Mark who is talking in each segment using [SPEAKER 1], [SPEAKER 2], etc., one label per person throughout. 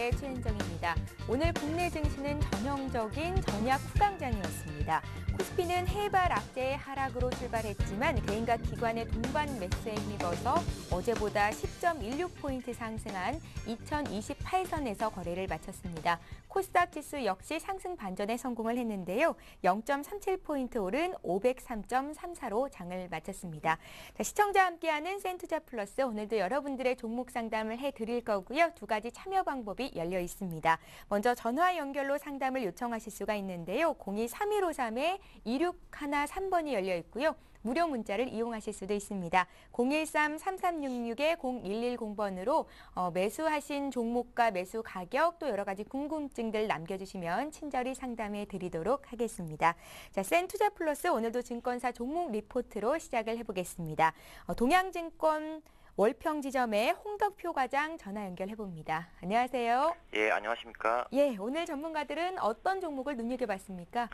[SPEAKER 1] 시간대 최은정입니다. 오늘 국내 증시는 전형적인 전약 후강장이었습니다. 코스피는 해발 악재의 하락으로 출발했지만 개인과 기관의 동반 매수에 힘입어서 어제보다 10.16포인트 상승한 2028선에서 거래를 마쳤습니다. 코스닥 지수 역시 상승 반전에 성공을 했는데요. 0.37포인트 오른 503.34로 장을 마쳤습니다. 자, 시청자와 함께하는 센투자 플러스, 오늘도 여러분들의 종목 상담을 해드릴 거고요. 두 가지 참여 방법이 열려 있습니다. 먼저 전화 연결로 상담을 요청하실 수가 있는데요. 02-3213-2613번이 열려 있고요. 무료 문자를 이용하실 수도 있습니다. 013-3366-0110번으로 매수하신 종목과 매수 가격 또 여러 가지 궁금증들 남겨주시면 친절히 상담해 드리도록 하겠습니다. 자, 센투자 플러스 오늘도 증권사 종목 리포트로 시작을 해보겠습니다. 동양증권 월평지점의 홍덕표 과장 전화 연결해봅니다. 안녕하세요.
[SPEAKER 2] 예, 안녕하십니까.
[SPEAKER 1] 예, 오늘 전문가들은 어떤 종목을 눈여겨봤습니까?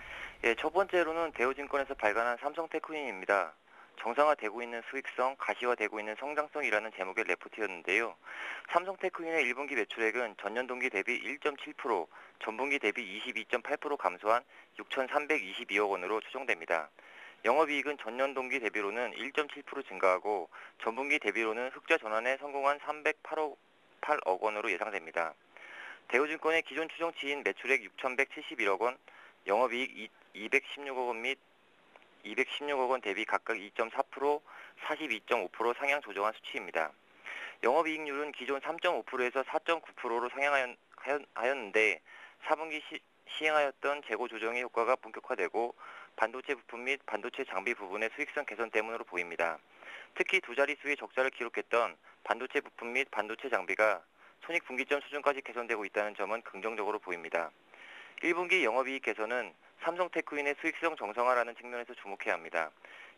[SPEAKER 2] 예, 첫 번째로는 대우증권에서 발간한 삼성테크닌입니다. 정상화되고 있는 수익성, 가시화되고 있는 성장성이라는 제목의 레포트였는데요. 삼성테크닌의 1분기 매출액은 전년 동기 대비 1.7%, 전분기 대비 22.8% 감소한 6,322억 원으로 추정됩니다. 영업이익은 전년 동기 대비로는 1.7% 증가하고 전분기 대비로는 흑자 전환에 성공한 308억 원으로 예상됩니다. 대우증권의 기존 추정치인 매출액 6,171억 원, 영업이익 216억 원 및 216억 원 대비 각각 2.4%, 42.5% 상향 조정한 수치입니다. 영업이익률은 기존 3.5%에서 4.9%로 상향하였는데 4분기 시행하였던 재고 조정의 효과가 본격화되고 반도체 부품 및 반도체 장비 부분의 수익성 개선 때문으로 보입니다. 특히 두 자릿수의 적자를 기록했던 반도체 부품 및 반도체 장비가 손익분기점 수준까지 개선되고 있다는 점은 긍정적으로 보입니다. 1분기 영업이익 개선은 삼성테크인의 수익성 정상화라는 측면에서 주목해야 합니다.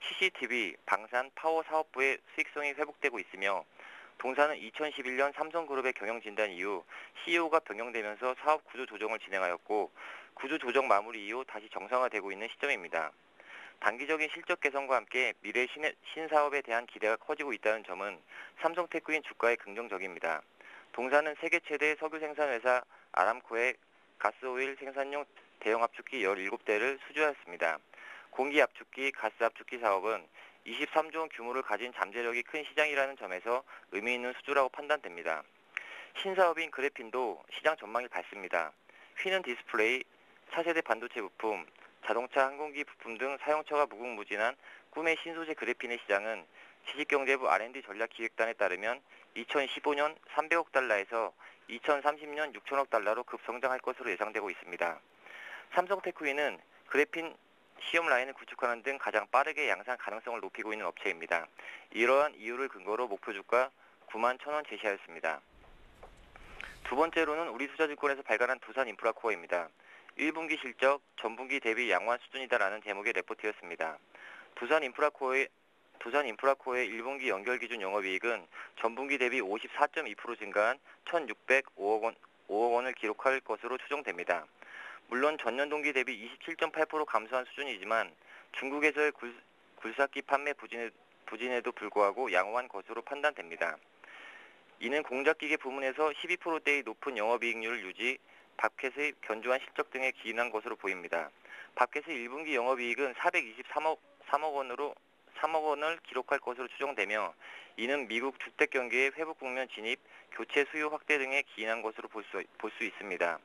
[SPEAKER 2] CCTV, 방산, 파워 사업부의 수익성이 회복되고 있으며 동사는 2011년 삼성그룹의 경영진단 이후 CEO가 변경되면서 사업 구조 조정을 진행하였고 구조 조정 마무리 이후 다시 정상화되고 있는 시점입니다. 단기적인 실적 개선과 함께 미래 신사업에 대한 기대가 커지고 있다는 점은 삼성테크인 주가에 긍정적입니다. 동사는 세계 최대 석유 생산회사 아람코의 가스오일 생산용 대형 압축기 17대를 수주하였습니다. 공기 압축기, 가스 압축기 사업은 23조 원 규모를 가진 잠재력이 큰 시장이라는 점에서 의미 있는 수주라고 판단됩니다. 신사업인 그래핀도 시장 전망이 밝습니다. 휘는 디스플레이, 차세대 반도체 부품, 자동차 항공기 부품 등 사용처가 무궁무진한 꿈의 신소재 그래핀의 시장은 지식경제부 R&D 전략기획단에 따르면 2015년 300억 달러에서 2030년 6천억 달러로 급성장할 것으로 예상되고 있습니다. 삼성테크인은 그래핀 시험 라인을 구축하는 등 가장 빠르게 양산 가능성을 높이고 있는 업체입니다. 이러한 이유를 근거로 목표 주가 91,000원 제시하였습니다. 두 번째로는 우리투자증권에서 발간한 두산인프라코어입니다. 1분기 실적, 전분기 대비 양호한 수준이다라는 제목의 레포트였습니다. 두산인프라코어의 1분기 연결기준 영업이익은 전분기 대비 54.2% 증가한 1,605억 원을 기록할 것으로 추정됩니다. 물론 전년 동기 대비 27.8% 감소한 수준이지만 중국에서의 굴삭기 판매 부진에도 불구하고 양호한 것으로 판단됩니다. 이는 공작기계 부문에서 12%대의 높은 영업이익률을 유지, 밥켓의 견조한 실적 등에 기인한 것으로 보입니다. 밥켓의 1분기 영업이익은 423억 원을 기록할 것으로 추정되며 이는 미국 주택 경기의 회복 국면 진입, 교체 수요 확대 등에 기인한 것으로 볼 수 있습니다.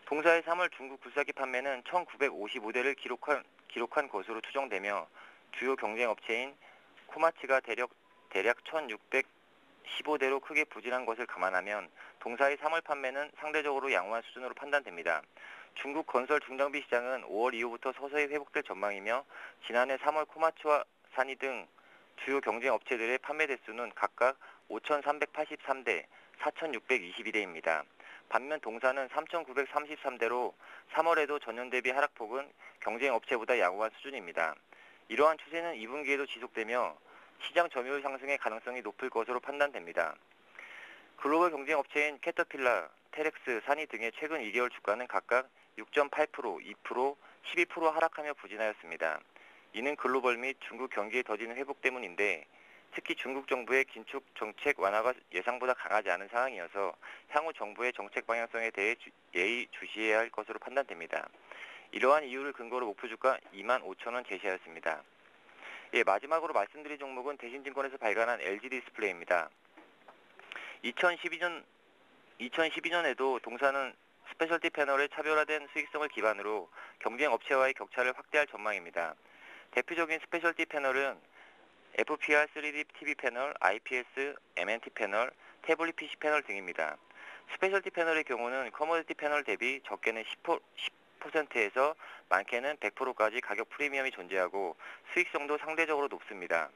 [SPEAKER 2] 동사의 3월 중국 굴삭기 판매는 1955대를 기록한 것으로 추정되며 주요 경쟁 업체인 코마츠가 대략 1615대로 크게 부진한 것을 감안하면 동사의 3월 판매는 상대적으로 양호한 수준으로 판단됩니다. 중국 건설 중장비 시장은 5월 이후부터 서서히 회복될 전망이며 지난해 3월 코마츠와 사니 등 주요 경쟁 업체들의 판매 대수는 각각 5,383대, 4,622대입니다. 반면 동사는 3,933대로 3월에도 전년 대비 하락폭은 경쟁 업체보다 양호한 수준입니다. 이러한 추세는 2분기에도 지속되며 시장 점유율 상승의 가능성이 높을 것으로 판단됩니다. 글로벌 경쟁 업체인 캐터필라, 테렉스, 사니 등의 최근 2개월 주가는 각각 6.8%, 2%, 12% 하락하며 부진하였습니다. 이는 글로벌 및 중국 경기에 더디는 회복 때문인데 특히 중국 정부의 긴축 정책 완화가 예상보다 강하지 않은 상황이어서 향후 정부의 정책 방향성에 대해 예의주시해야 할 것으로 판단됩니다. 이러한 이유를 근거로 목표주가 25,000원 제시하였습니다. 예, 마지막으로 말씀드릴 종목은 대신증권에서 발간한 LG 디스플레이입니다. 2012년에도 동사는 스페셜티 패널의 차별화된 수익성을 기반으로 경쟁 업체와의 격차를 확대할 전망입니다. 대표적인 스페셜티 패널은 FPR 3D TV 패널, IPS, MNT 패널, 태블릿 PC 패널 등입니다. 스페셜티 패널의 경우는 커머디티 패널 대비 적게는 10%에서 많게는 100%까지 가격 프리미엄이 존재하고 수익성도 상대적으로 높습니다.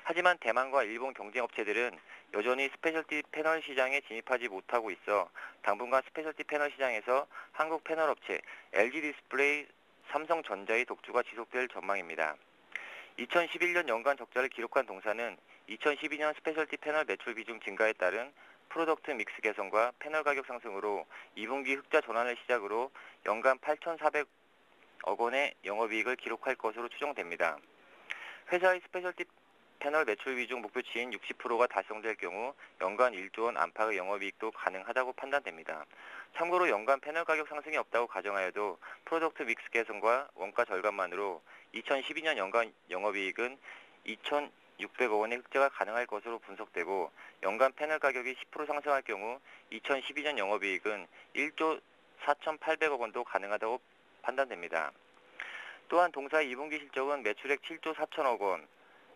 [SPEAKER 2] 하지만 대만과 일본 경쟁업체들은 여전히 스페셜티 패널 시장에 진입하지 못하고 있어 당분간 스페셜티 패널 시장에서 한국 패널 업체 LG 디스플레이, 삼성전자의 독주가 지속될 전망입니다. 2011년 연간 적자를 기록한 동사는 2012년 스페셜티 패널 매출 비중 증가에 따른 프로덕트 믹스 개선과 패널 가격 상승으로 2분기 흑자 전환을 시작으로 연간 8,400억 원의 영업이익을 기록할 것으로 추정됩니다. 회사의 스페셜티 패널 매출 비중 목표치인 60%가 달성될 경우 연간 1조 원 안팎의 영업이익도 가능하다고 판단됩니다. 참고로 연간 패널 가격 상승이 없다고 가정하여도 프로덕트 믹스 개선과 원가 절감만으로 2012년 연간 영업이익은 2,600억 원의 흑자가 가능할 것으로 분석되고 연간 패널 가격이 10% 상승할 경우 2012년 영업이익은 1조 4,800억 원도 가능하다고 판단됩니다. 또한 동사의 2분기 실적은 매출액 7조 4천억 원,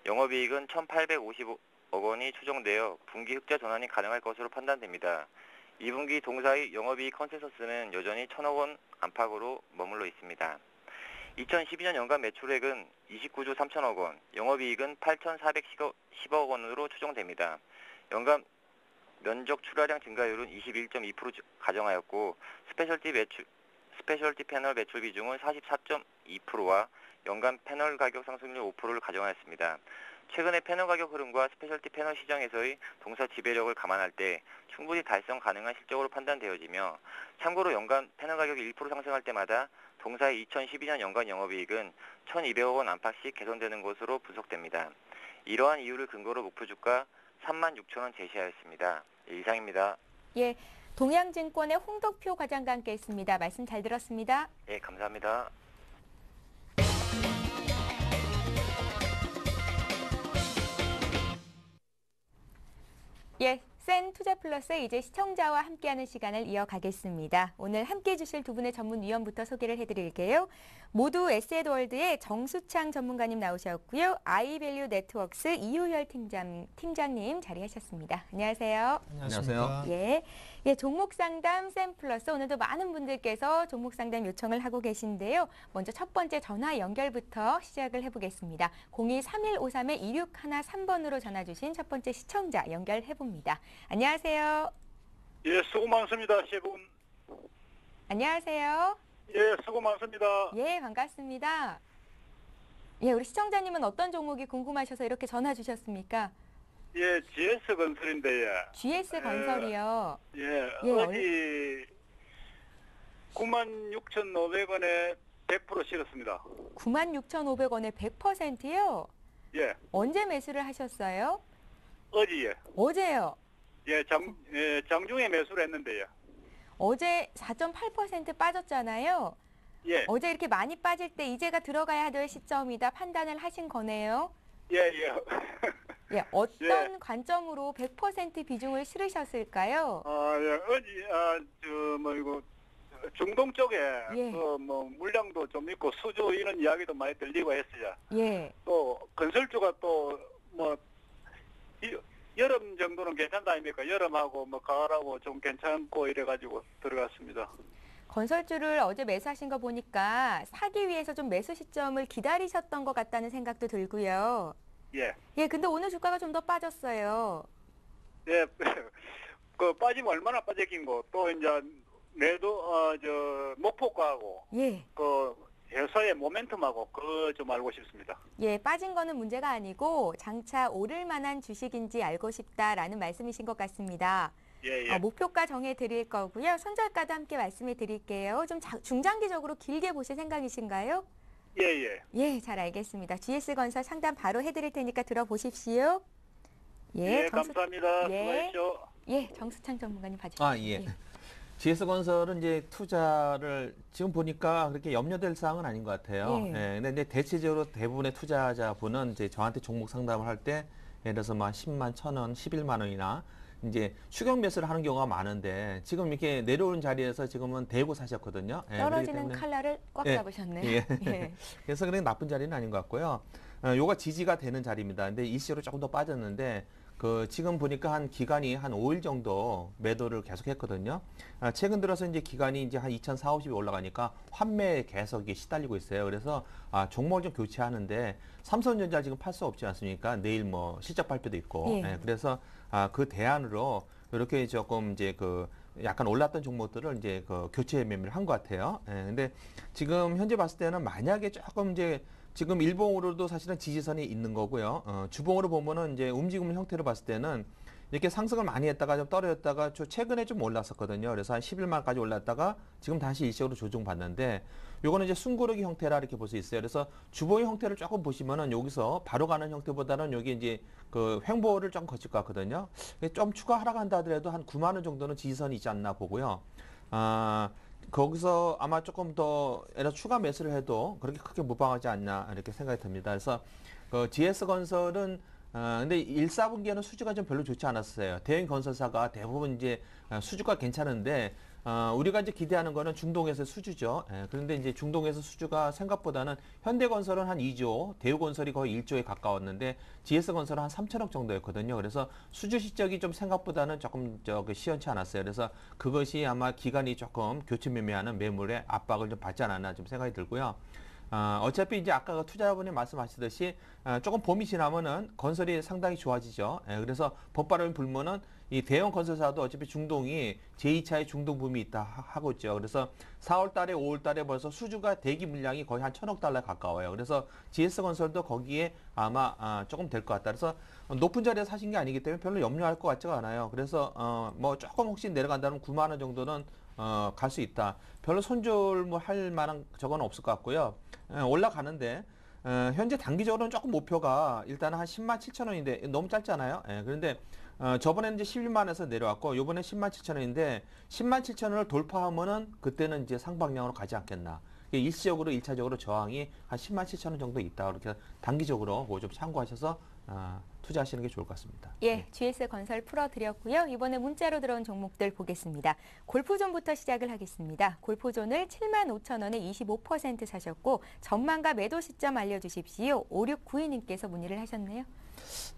[SPEAKER 2] 영업이익은 1,850억 원이 추정되어 분기 흑자 전환이 가능할 것으로 판단됩니다. 2분기 동사의 영업이익 컨센서스는 여전히 1,000억 원 안팎으로 머물러 있습니다. 2012년 연간 매출액은 29조 3천억 원, 영업이익은 8,410억 원으로 추정됩니다. 연간 면적 출하량 증가율은 21.2% 가정하였고 스페셜티 패널 매출 비중은 44.2%와 연간 패널 가격 상승률 5%를 가정하였습니다. 최근의 패널 가격 흐름과 스페셜티 패널 시장에서의 동사 지배력을 감안할 때 충분히 달성 가능한 실적으로 판단되어지며 참고로 연간 패널 가격이 1% 상승할 때마다 동사의 2012년 연간 영업이익은 1,200억 원 안팎씩 개선되는 것으로 분석됩니다. 이러한 이유를 근거로 목표주가 36,000원 제시하였습니다. 이상입니다.
[SPEAKER 1] 예, 동양증권의 홍덕표 과장과 함께했습니다. 말씀 잘 들었습니다.
[SPEAKER 2] 예, 감사합니다.
[SPEAKER 1] 예, 센 투자 플러스의 이제 시청자와 함께하는 시간을 이어가겠습니다. 오늘 함께해 주실 두 분의 전문위원부터 소개를 해드릴게요. 모두 에셋월드의 정수창 전문가님 나오셨고요. 아이밸류 네트워크스 이효열 팀장님 자리하셨습니다. 안녕하세요.
[SPEAKER 3] 안녕하세요.
[SPEAKER 1] 예, 종목 상담 센 플러스 오늘도 많은 분들께서 종목 상담 요청을 하고 계신데요. 먼저 첫 번째 전화 연결부터 시작을 해보겠습니다. 02-3153-2613번으로 전화 주신 첫 번째 시청자 연결해봅니다. 안녕하세요.
[SPEAKER 4] 예, 수고 많습니다, 세 분.
[SPEAKER 1] 안녕하세요.
[SPEAKER 4] 예, 수고 많습니다.
[SPEAKER 1] 예, 반갑습니다. 예, 우리 시청자님은 어떤 종목이 궁금하셔서 이렇게 전화 주셨습니까?
[SPEAKER 4] 예, GS 건설인데, 예.
[SPEAKER 1] GS 건설이요.
[SPEAKER 4] 예,
[SPEAKER 1] 예,
[SPEAKER 4] 어제 96,500원에 100% 실었습니다.
[SPEAKER 1] 96,500원에 100%요?
[SPEAKER 4] 예,
[SPEAKER 1] 언제 매수를 하셨어요?
[SPEAKER 4] 어제에.
[SPEAKER 1] 어제요.
[SPEAKER 4] 예, 장중에 매수를 했는데, 예.
[SPEAKER 1] 어제 4.8% 빠졌잖아요.
[SPEAKER 4] 예,
[SPEAKER 1] 어제 이렇게 많이 빠질 때 이제가 들어가야 될 시점이다 판단을 하신 거네요.
[SPEAKER 4] 예, 예.
[SPEAKER 1] 예, 어떤 관점으로 100% 비중을 실으셨을까요?
[SPEAKER 4] 예, 이거, 중동 쪽에,
[SPEAKER 1] 예.
[SPEAKER 4] 물량도 좀 있고, 수주 이런 이야기도 많이 들리고 했어요.
[SPEAKER 1] 예.
[SPEAKER 4] 또, 건설주가 또, 여름 정도는 괜찮다 아닙니까? 여름하고 가을하고 좀 괜찮고 이래가지고 들어갔습니다.
[SPEAKER 1] 건설주를 어제 매수하신 거 보니까 사기 위해서 좀 매수 시점을 기다리셨던 것 같다는 생각도 들고요.
[SPEAKER 4] 예.
[SPEAKER 1] 예, 근데 오늘 주가가 좀 더 빠졌어요.
[SPEAKER 4] 예. 그 빠지면 얼마나 빠졌긴 거. 또 이제 목표가하고
[SPEAKER 1] 예.
[SPEAKER 4] 그 회사의 모멘텀하고 그거 좀 알고 싶습니다.
[SPEAKER 1] 예, 빠진 거는 문제가 아니고 장차 오를 만한 주식인지 알고 싶다라는 말씀이신 것 같습니다.
[SPEAKER 4] 예, 예.
[SPEAKER 1] 목표가 정해 드릴 거고요. 손절가도 함께 말씀해 드릴게요. 좀 중장기적으로 길게 보실 생각이신가요?
[SPEAKER 4] 예, 예.
[SPEAKER 1] 예, 잘 알겠습니다. GS건설 상담 바로 해드릴 테니까 들어보십시오.
[SPEAKER 4] 예,
[SPEAKER 1] 정수,
[SPEAKER 4] 감사합니다.
[SPEAKER 1] 예.
[SPEAKER 4] 수고하십시오.
[SPEAKER 1] 예, 정수창 전문가님 봐주시죠.
[SPEAKER 3] 아, 예. GS건설은 이제 투자를 지금 보니까 그렇게 염려될 사항은 아닌 것 같아요.
[SPEAKER 1] 예.
[SPEAKER 3] 예. 근데 이제 대체적으로 대부분의 투자자분은 이제 저한테 종목 상담을 할 때 예를 들어서 막 10만 1,000원, 11만 원이나 이제 추격 매수를 하는 경우가 많은데 지금 이렇게 내려오는 자리에서 지금은 대고 사셨거든요. 예, 그렇기
[SPEAKER 1] 떨어지는
[SPEAKER 3] 때문에
[SPEAKER 1] 칼날을 꽉
[SPEAKER 3] 예.
[SPEAKER 1] 잡으셨네요.
[SPEAKER 3] 예.
[SPEAKER 1] 예.
[SPEAKER 3] 그래서 그냥 나쁜 자리는 아닌 것 같고요. 요가 지지가 되는 자리입니다. 근데 일시적으로 조금 더 빠졌는데 그 지금 보니까 한 기간이 한 5일 정도 매도를 계속 했거든요. 최근 들어서 이제 기간이 이제 한 2,450이 올라가니까 환매에 계속 이게 시달리고 있어요. 그래서 종목을 좀 교체하는데 삼성전자 지금 팔 수 없지 않습니까? 내일 뭐 실적 발표도 있고.
[SPEAKER 1] 예.
[SPEAKER 3] 예, 그래서 그 대안으로 이렇게 조금 이제 그 약간 올랐던 종목들을 이제 그 교체 매매를 한 것 같아요. 예, 근데 지금 현재 봤을 때는 만약에 조금 이제 지금 일봉으로도 사실은 지지선이 있는 거고요. 주봉으로 보면은 이제 움직임 형태로 봤을 때는 이렇게 상승을 많이 했다가 좀 떨어졌다가 최근에 좀 올랐었거든요. 그래서 한 11만까지 올랐다가 지금 다시 일시적으로 조정받는데 요거는 이제 숨고르기 형태라 이렇게 볼 수 있어요. 그래서 주봉의 형태를 조금 보시면은 여기서 바로 가는 형태보다는 여기 이제 그 횡보를 좀 거칠 것 같거든요. 좀 추가 하락한다 하더라도 한 9만 원 정도는 지지선이 있지 않나 보고요. 거기서 아마 조금 더 추가 매수를 해도 그렇게 크게 무방하지 않나 이렇게 생각이 듭니다. 그래서 그 GS건설은 근데 1, 4분기에는 수주가 좀 별로 좋지 않았어요. 대형 건설사가 대부분 이제 수주가 괜찮은데 우리가 이제 기대하는 거는 중동에서 수주죠. 그런데 이제 중동에서 수주가 생각보다는 현대건설은 한 2조, 대우건설이 거의 1조에 가까웠는데 GS건설은 한 3천억 정도였거든요. 그래서 수주 실적이 좀 생각보다는 조금 시원치 않았어요. 그래서 그것이 아마 기간이 조금 교체 매매하는 매물의 압박을 좀 받지 않았나 좀 생각이 들고요. 어차피 이제 아까 그 투자자분이 말씀하시듯이 조금 봄이 지나면은 건설이 상당히 좋아지죠. 그래서 봄바람이 불면은 이 대형 건설사도 어차피 중동이 제2차의 중동 붐이 있다 하고 있죠. 그래서 4월 달에 5월 달에 벌써 수주가 대기 물량이 거의 한 1,000억 달러 가까워요. 그래서 GS건설도 거기에 아마 조금 될 것 같다. 그래서 높은 자리에 사신 게 아니기 때문에 별로 염려할 것 같지가 않아요. 그래서 뭐 조금 혹시 내려간다면 9만 원 정도는 갈 수 있다. 별로 손절 뭐 할 만한 저건 없을 것 같고요. 올라가는데 현재 단기적으로는 조금 목표가 일단은 한 10만 7천 원인데 너무 짧잖아요. 그런데 저번에는 이제 11만에서 내려왔고 요번에 10만 7천 원인데 10만 7천 원을 돌파하면은 그때는 이제 상방향으로 가지 않겠나. 일시적으로 1차적으로 저항이 한 10만 7천 원 정도 있다. 그렇게 단기적으로 그거 좀 참고하셔서 투자하시는 게 좋을 것 같습니다.
[SPEAKER 1] 예, GS건설 풀어드렸고요. 이번에 문자로 들어온 종목들 보겠습니다. 골프존부터 시작을 하겠습니다. 골프존을 7만 5천 원에 25% 사셨고 전망과 매도 시점 알려주십시오. 5692님께서 문의를 하셨네요.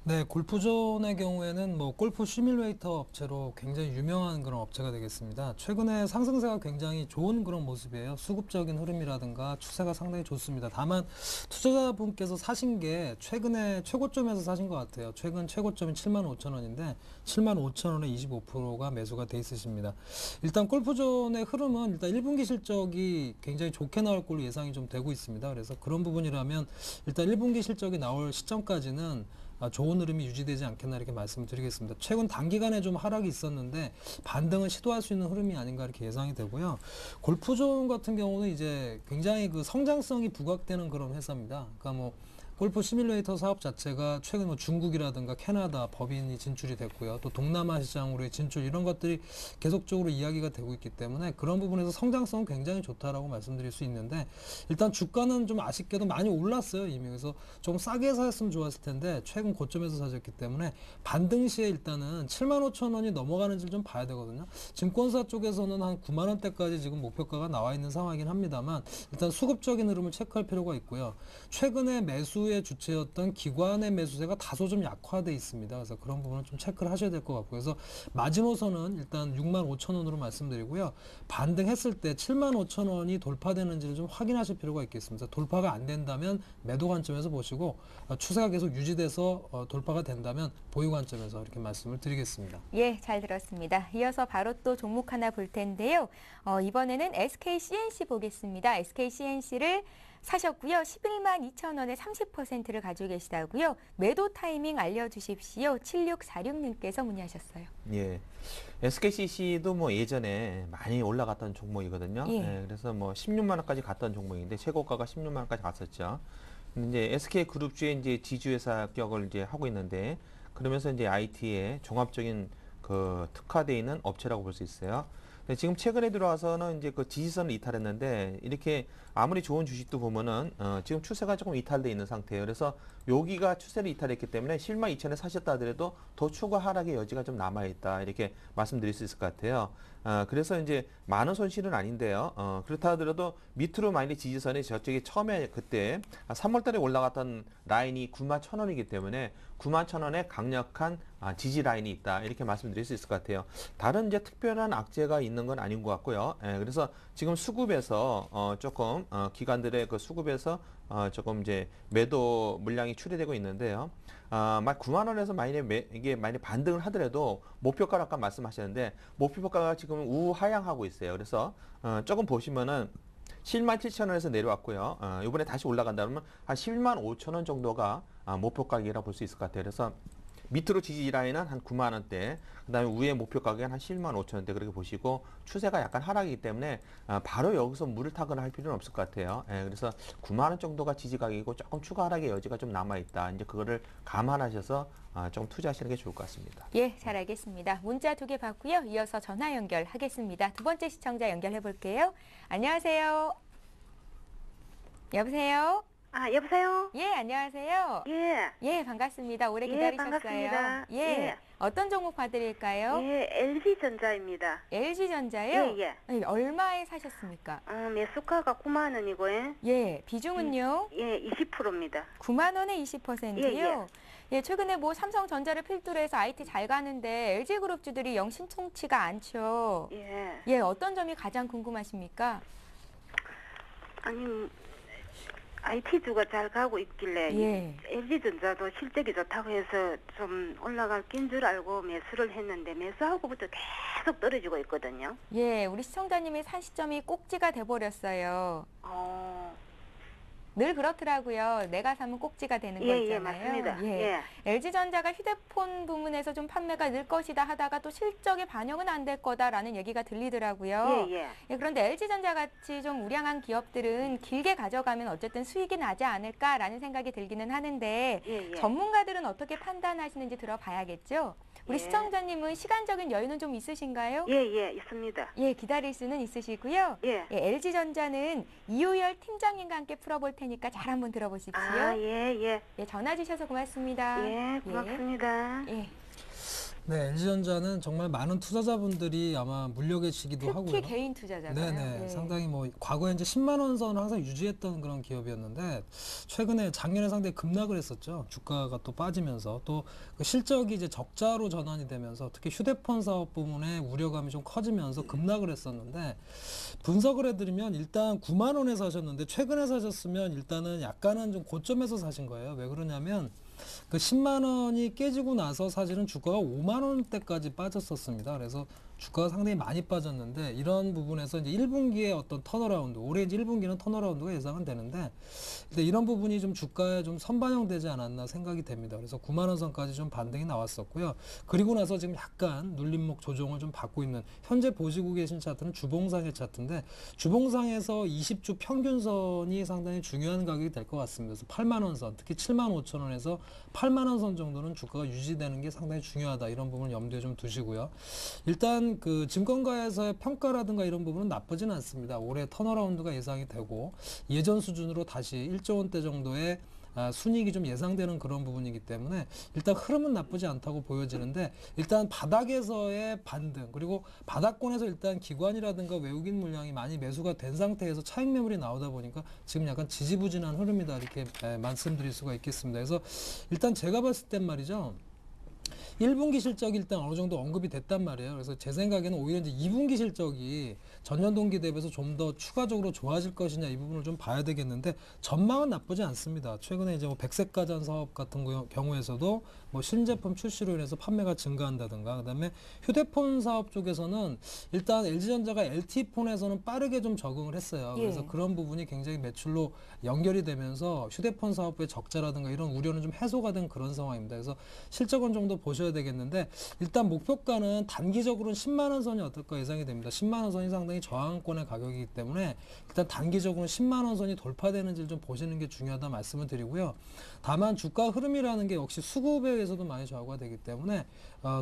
[SPEAKER 5] 네, 골프존의 경우에는 뭐 골프 시뮬레이터 업체로 굉장히 유명한 그런 업체가 되겠습니다. 최근에 상승세가 굉장히 좋은 그런 모습이에요. 수급적인 흐름이라든가 추세가 상당히 좋습니다. 다만 투자자분께서 사신 게 최근에 최고점에서 사신 것 같아요. 최근 최고점이 7만 5천 원인데 7만 5천 원에 25%가 매수가 돼 있으십니다. 일단 골프존의 흐름은 일단 1분기 실적이 굉장히 좋게 나올 걸로 예상이 좀 되고 있습니다. 그래서 그런 부분이라면 일단 1분기 실적이 나올 시점까지는 좋은 흐름이 유지되지 않겠나 이렇게 말씀을 드리겠습니다. 최근 단기간에 좀 하락이 있었는데 반등을 시도할 수 있는 흐름이 아닌가 이렇게 예상이 되고요. 골프존 같은 경우는 이제 굉장히 그 성장성이 부각되는 그런 회사입니다. 그러니까 뭐 골프 시뮬레이터 사업 자체가 최근 뭐 중국이라든가 캐나다 법인이 진출이 됐고요. 또 동남아 시장으로의 진출 이런 것들이 계속적으로 이야기가 되고 있기 때문에 그런 부분에서 성장성은 굉장히 좋다라고 말씀드릴 수 있는데 일단 주가는 좀 아쉽게도 많이 올랐어요. 이미. 그래서 좀 싸게 사셨으면 좋았을 텐데 최근 고점에서 사셨기 때문에 반등 시에 일단은 7만 5천 원이 넘어가는지를 좀 봐야 되거든요. 증권사 쪽에서는 한 9만 원대까지 지금 목표가가 나와 있는 상황이긴 합니다만 일단 수급적인 흐름을 체크할 필요가 있고요. 최근에 매수의 주체였던 기관의 매수세가 다소 좀 약화돼 있습니다. 그래서 그런 부분은 좀 체크를 하셔야 될 것 같고요. 그래서 마지노선은 일단 6만 5천 원으로 말씀드리고요. 반등했을 때 7만 5천 원이 돌파되는지를 좀 확인하실 필요가 있겠습니다. 돌파가 안 된다면 매도 관점에서 보시고 추세가 계속 유지돼서 돌파가 된다면 보유 관점에서 이렇게 말씀을 드리겠습니다.
[SPEAKER 1] 예, 잘 들었습니다. 이어서 바로 또 종목 하나 볼 텐데요. 이번에는 SKCNC 보겠습니다. SKCNC를 사셨고요. 11만 2천 원에 30%를 가지고 계시다고요. 매도 타이밍 알려주십시오. 7646님께서 문의하셨어요.
[SPEAKER 3] 예, SKCC도 뭐 예전에 많이 올라갔던 종목이거든요.
[SPEAKER 1] 예.
[SPEAKER 3] 그래서 뭐 16만 원까지 갔던 종목인데 최고가가 16만 원까지 갔었죠. 근데 이제 SK 그룹주의 이제 지주회사 격을 이제 하고 있는데 그러면서 이제 IT에 종합적인 그 특화되어 있는 업체라고 볼 수 있어요. 근데 지금 최근에 들어와서는 이제 그 지지선을 이탈했는데 이렇게 아무리 좋은 주식도 보면은 지금 추세가 조금 이탈돼 있는 상태예요. 그래서 여기가 추세를 이탈했기 때문에 102,000에 사셨다 하더라도 더 추가 하락의 여지가 좀 남아 있다 이렇게 말씀드릴 수 있을 것 같아요. 그래서 이제 많은 손실은 아닌데요. 그렇다 하더라도 밑으로 만약에 지지선이 저쪽에 처음에 그때 3월달에 올라갔던 라인이 91,000원이기 때문에 91,000원에 강력한 지지 라인이 있다 이렇게 말씀드릴 수 있을 것 같아요. 다른 이제 특별한 악재가 있는 건 아닌 것 같고요. 그래서 지금 수급에서 조금 기관들의 그 수급에서 조금 이제 매도 물량이 출회되고 있는데요. 막 9만 원에서 이게 만약에 반등을 하더라도 목표가를 아까 말씀하셨는데 목표가가 지금 우하향하고 있어요. 그래서 조금 보시면은 77,000원에서 내려왔고요. 이번에 다시 올라간다면 한 115,000원 정도가 목표 가격이라고 볼 수 있을 것 같아요. 그래서 밑으로 지지 라인은 한 9만 원대, 그다음에 위에 목표 가격은 한 115,000원대 그렇게 보시고 추세가 약간 하락이기 때문에 바로 여기서 물을 타거나 할 필요는 없을 것 같아요. 그래서 9만 원 정도가 지지 가격이고 조금 추가 하락의 여지가 좀 남아 있다. 이제 그거를 감안하셔서 좀 투자하시는 게 좋을 것 같습니다.
[SPEAKER 1] 예, 잘 알겠습니다. 문자 2개 받고요. 이어서 전화 연결하겠습니다. 두 번째 시청자 연결해 볼게요. 안녕하세요. 여보세요?
[SPEAKER 6] 여보세요?
[SPEAKER 1] 예, 안녕하세요.
[SPEAKER 6] 예.
[SPEAKER 1] 예, 반갑습니다. 오래
[SPEAKER 6] 예,
[SPEAKER 1] 기다리셨어요.
[SPEAKER 6] 반갑습니다.
[SPEAKER 1] 예.
[SPEAKER 6] 예.
[SPEAKER 1] 어떤 종목 봐드릴까요?
[SPEAKER 6] 예, LG전자입니다.
[SPEAKER 1] LG전자요?
[SPEAKER 6] 예.
[SPEAKER 1] 얼마에 사셨습니까?
[SPEAKER 6] 매수가가 9만 원이고,
[SPEAKER 1] 예, 비중은요?
[SPEAKER 6] 예, 20%입니다.
[SPEAKER 1] 9만 원에 20%요? 예, 최근에 뭐 삼성전자를 필두로 해서 IT 잘 가는데 LG그룹주들이 영 신통치가 않죠.
[SPEAKER 6] 예.
[SPEAKER 1] 예, 어떤 점이 가장 궁금하십니까?
[SPEAKER 6] 아니, IT주가 잘 가고 있길래,
[SPEAKER 1] 예.
[SPEAKER 6] LG전자도 실적이 좋다고 해서 좀 올라갈 낀 줄 알고 매수를 했는데, 매수하고부터 계속 떨어지고 있거든요.
[SPEAKER 1] 예, 우리 시청자님이 산 시점이 꼭지가 돼버렸어요. 늘 그렇더라고요. 내가 사면 꼭지가 되는 거 있잖아요.
[SPEAKER 6] 예, 맞습니다.
[SPEAKER 1] 예.
[SPEAKER 6] 예.
[SPEAKER 1] LG전자가 휴대폰 부문에서 좀 판매가 늘 것이다 하다가 또 실적에 반영은 안 될 거다라는 얘기가 들리더라고요.
[SPEAKER 6] 예.
[SPEAKER 1] 예, 그런데 LG전자 같이 좀 우량한 기업들은 길게 가져가면 어쨌든 수익이 나지 않을까라는 생각이 들기는 하는데
[SPEAKER 6] 예.
[SPEAKER 1] 전문가들은 어떻게 판단하시는지 들어봐야겠죠? 우리
[SPEAKER 6] 예.
[SPEAKER 1] 시청자님은 시간적인 여유는 좀 있으신가요?
[SPEAKER 6] 예, 있습니다.
[SPEAKER 1] 예, 기다릴 수는 있으시고요.
[SPEAKER 6] 예.
[SPEAKER 1] LG전자는 이호열 팀장님과 함께 풀어볼 테니까 잘 한번 들어보십시오.
[SPEAKER 6] 예.
[SPEAKER 1] 예, 전화 주셔서 고맙습니다.
[SPEAKER 6] 예, 고맙습니다.
[SPEAKER 1] 예.
[SPEAKER 5] 네, LG전자는 정말 많은 투자자분들이 아마 물려 계시기도
[SPEAKER 1] 특히
[SPEAKER 5] 하고요.
[SPEAKER 1] 개인 투자자가요.
[SPEAKER 5] 네네.
[SPEAKER 1] 예.
[SPEAKER 5] 상당히 뭐 과거에 이제 10만 원 선을 항상 유지했던 그런 기업이었는데 최근에 작년에 상당히 급락을 했었죠. 주가가 또 빠지면서 또 그 실적이 이제 적자로 전환이 되면서 특히 휴대폰 사업 부문에 우려감이 좀 커지면서 급락을 했었는데 분석을 해드리면 일단 9만 원에 사셨는데 최근에 사셨으면 일단은 약간은 좀 고점에서 사신 거예요. 왜 그러냐면 그 10만 원이 깨지고 나서 사실은 주가가 5만 원대까지 빠졌었습니다. 그래서 주가가 상당히 많이 빠졌는데 이런 부분에서 이제 1분기에 어떤 턴어라운드, 올해 이제 1분기는 턴어라운드가 예상은 되는데 이런 부분이 좀 주가에 좀 선반영되지 않았나 생각이 됩니다. 그래서 9만 원 선까지 좀 반등이 나왔었고요. 그리고 나서 지금 약간 눌림목 조정을 좀 받고 있는 현재 보시고 계신 차트는 주봉상의 차트인데 주봉상에서 20주 평균선이 상당히 중요한 가격이 될 것 같습니다. 그래서 8만 원 선, 특히 7만 5천 원에서 8만 원 선 정도는 주가가 유지되는 게 상당히 중요하다. 이런 부분을 염두에 좀 두시고요. 일단 그 증권가에서의 평가라든가 이런 부분은 나쁘지는 않습니다. 올해 턴어라운드가 예상이 되고 예전 수준으로 다시 1조 원대 정도의 순이익이 좀 예상되는 그런 부분이기 때문에 일단 흐름은 나쁘지 않다고 보여지는데 일단 바닥에서의 반등 그리고 바닥권에서 일단 기관이라든가 외국인 물량이 많이 매수가 된 상태에서 차익 매물이 나오다 보니까 지금 약간 지지부진한 흐름이다 이렇게 말씀드릴 수가 있겠습니다. 그래서 일단 제가 봤을 땐 말이죠. 1분기 실적이 일단 어느 정도 언급이 됐단 말이에요. 그래서 제 생각에는 오히려 이제 2분기 실적이 전년 동기 대비해서 좀 더 추가적으로 좋아질 것이냐 이 부분을 좀 봐야 되겠는데 전망은 나쁘지 않습니다. 최근에 이제 뭐 백색가전 사업 같은 경우에서도 뭐 신제품 출시로 인해서 판매가 증가한다든가 그다음에 휴대폰 사업 쪽에서는 일단 LG전자가 LTE폰에서는 빠르게 좀 적응을 했어요. 그래서
[SPEAKER 1] 예.
[SPEAKER 5] 그런 부분이 굉장히 매출로 연결이 되면서 휴대폰 사업의 적자라든가 이런 우려는 좀 해소가 된 그런 상황입니다. 그래서 실적은 좀 더 보시 보셔야 되겠는데 일단 목표가는 단기적으로는 10만 원 선이 어떨까 예상이 됩니다. 10만 원 선이 상당히 저항권의 가격이기 때문에 일단 단기적으로는 10만 원 선이 돌파되는지를 좀 보시는 게 중요하다 말씀을 드리고요. 다만 주가 흐름이라는 게 역시 수급에 의해서도 많이 좌우가 되기 때문에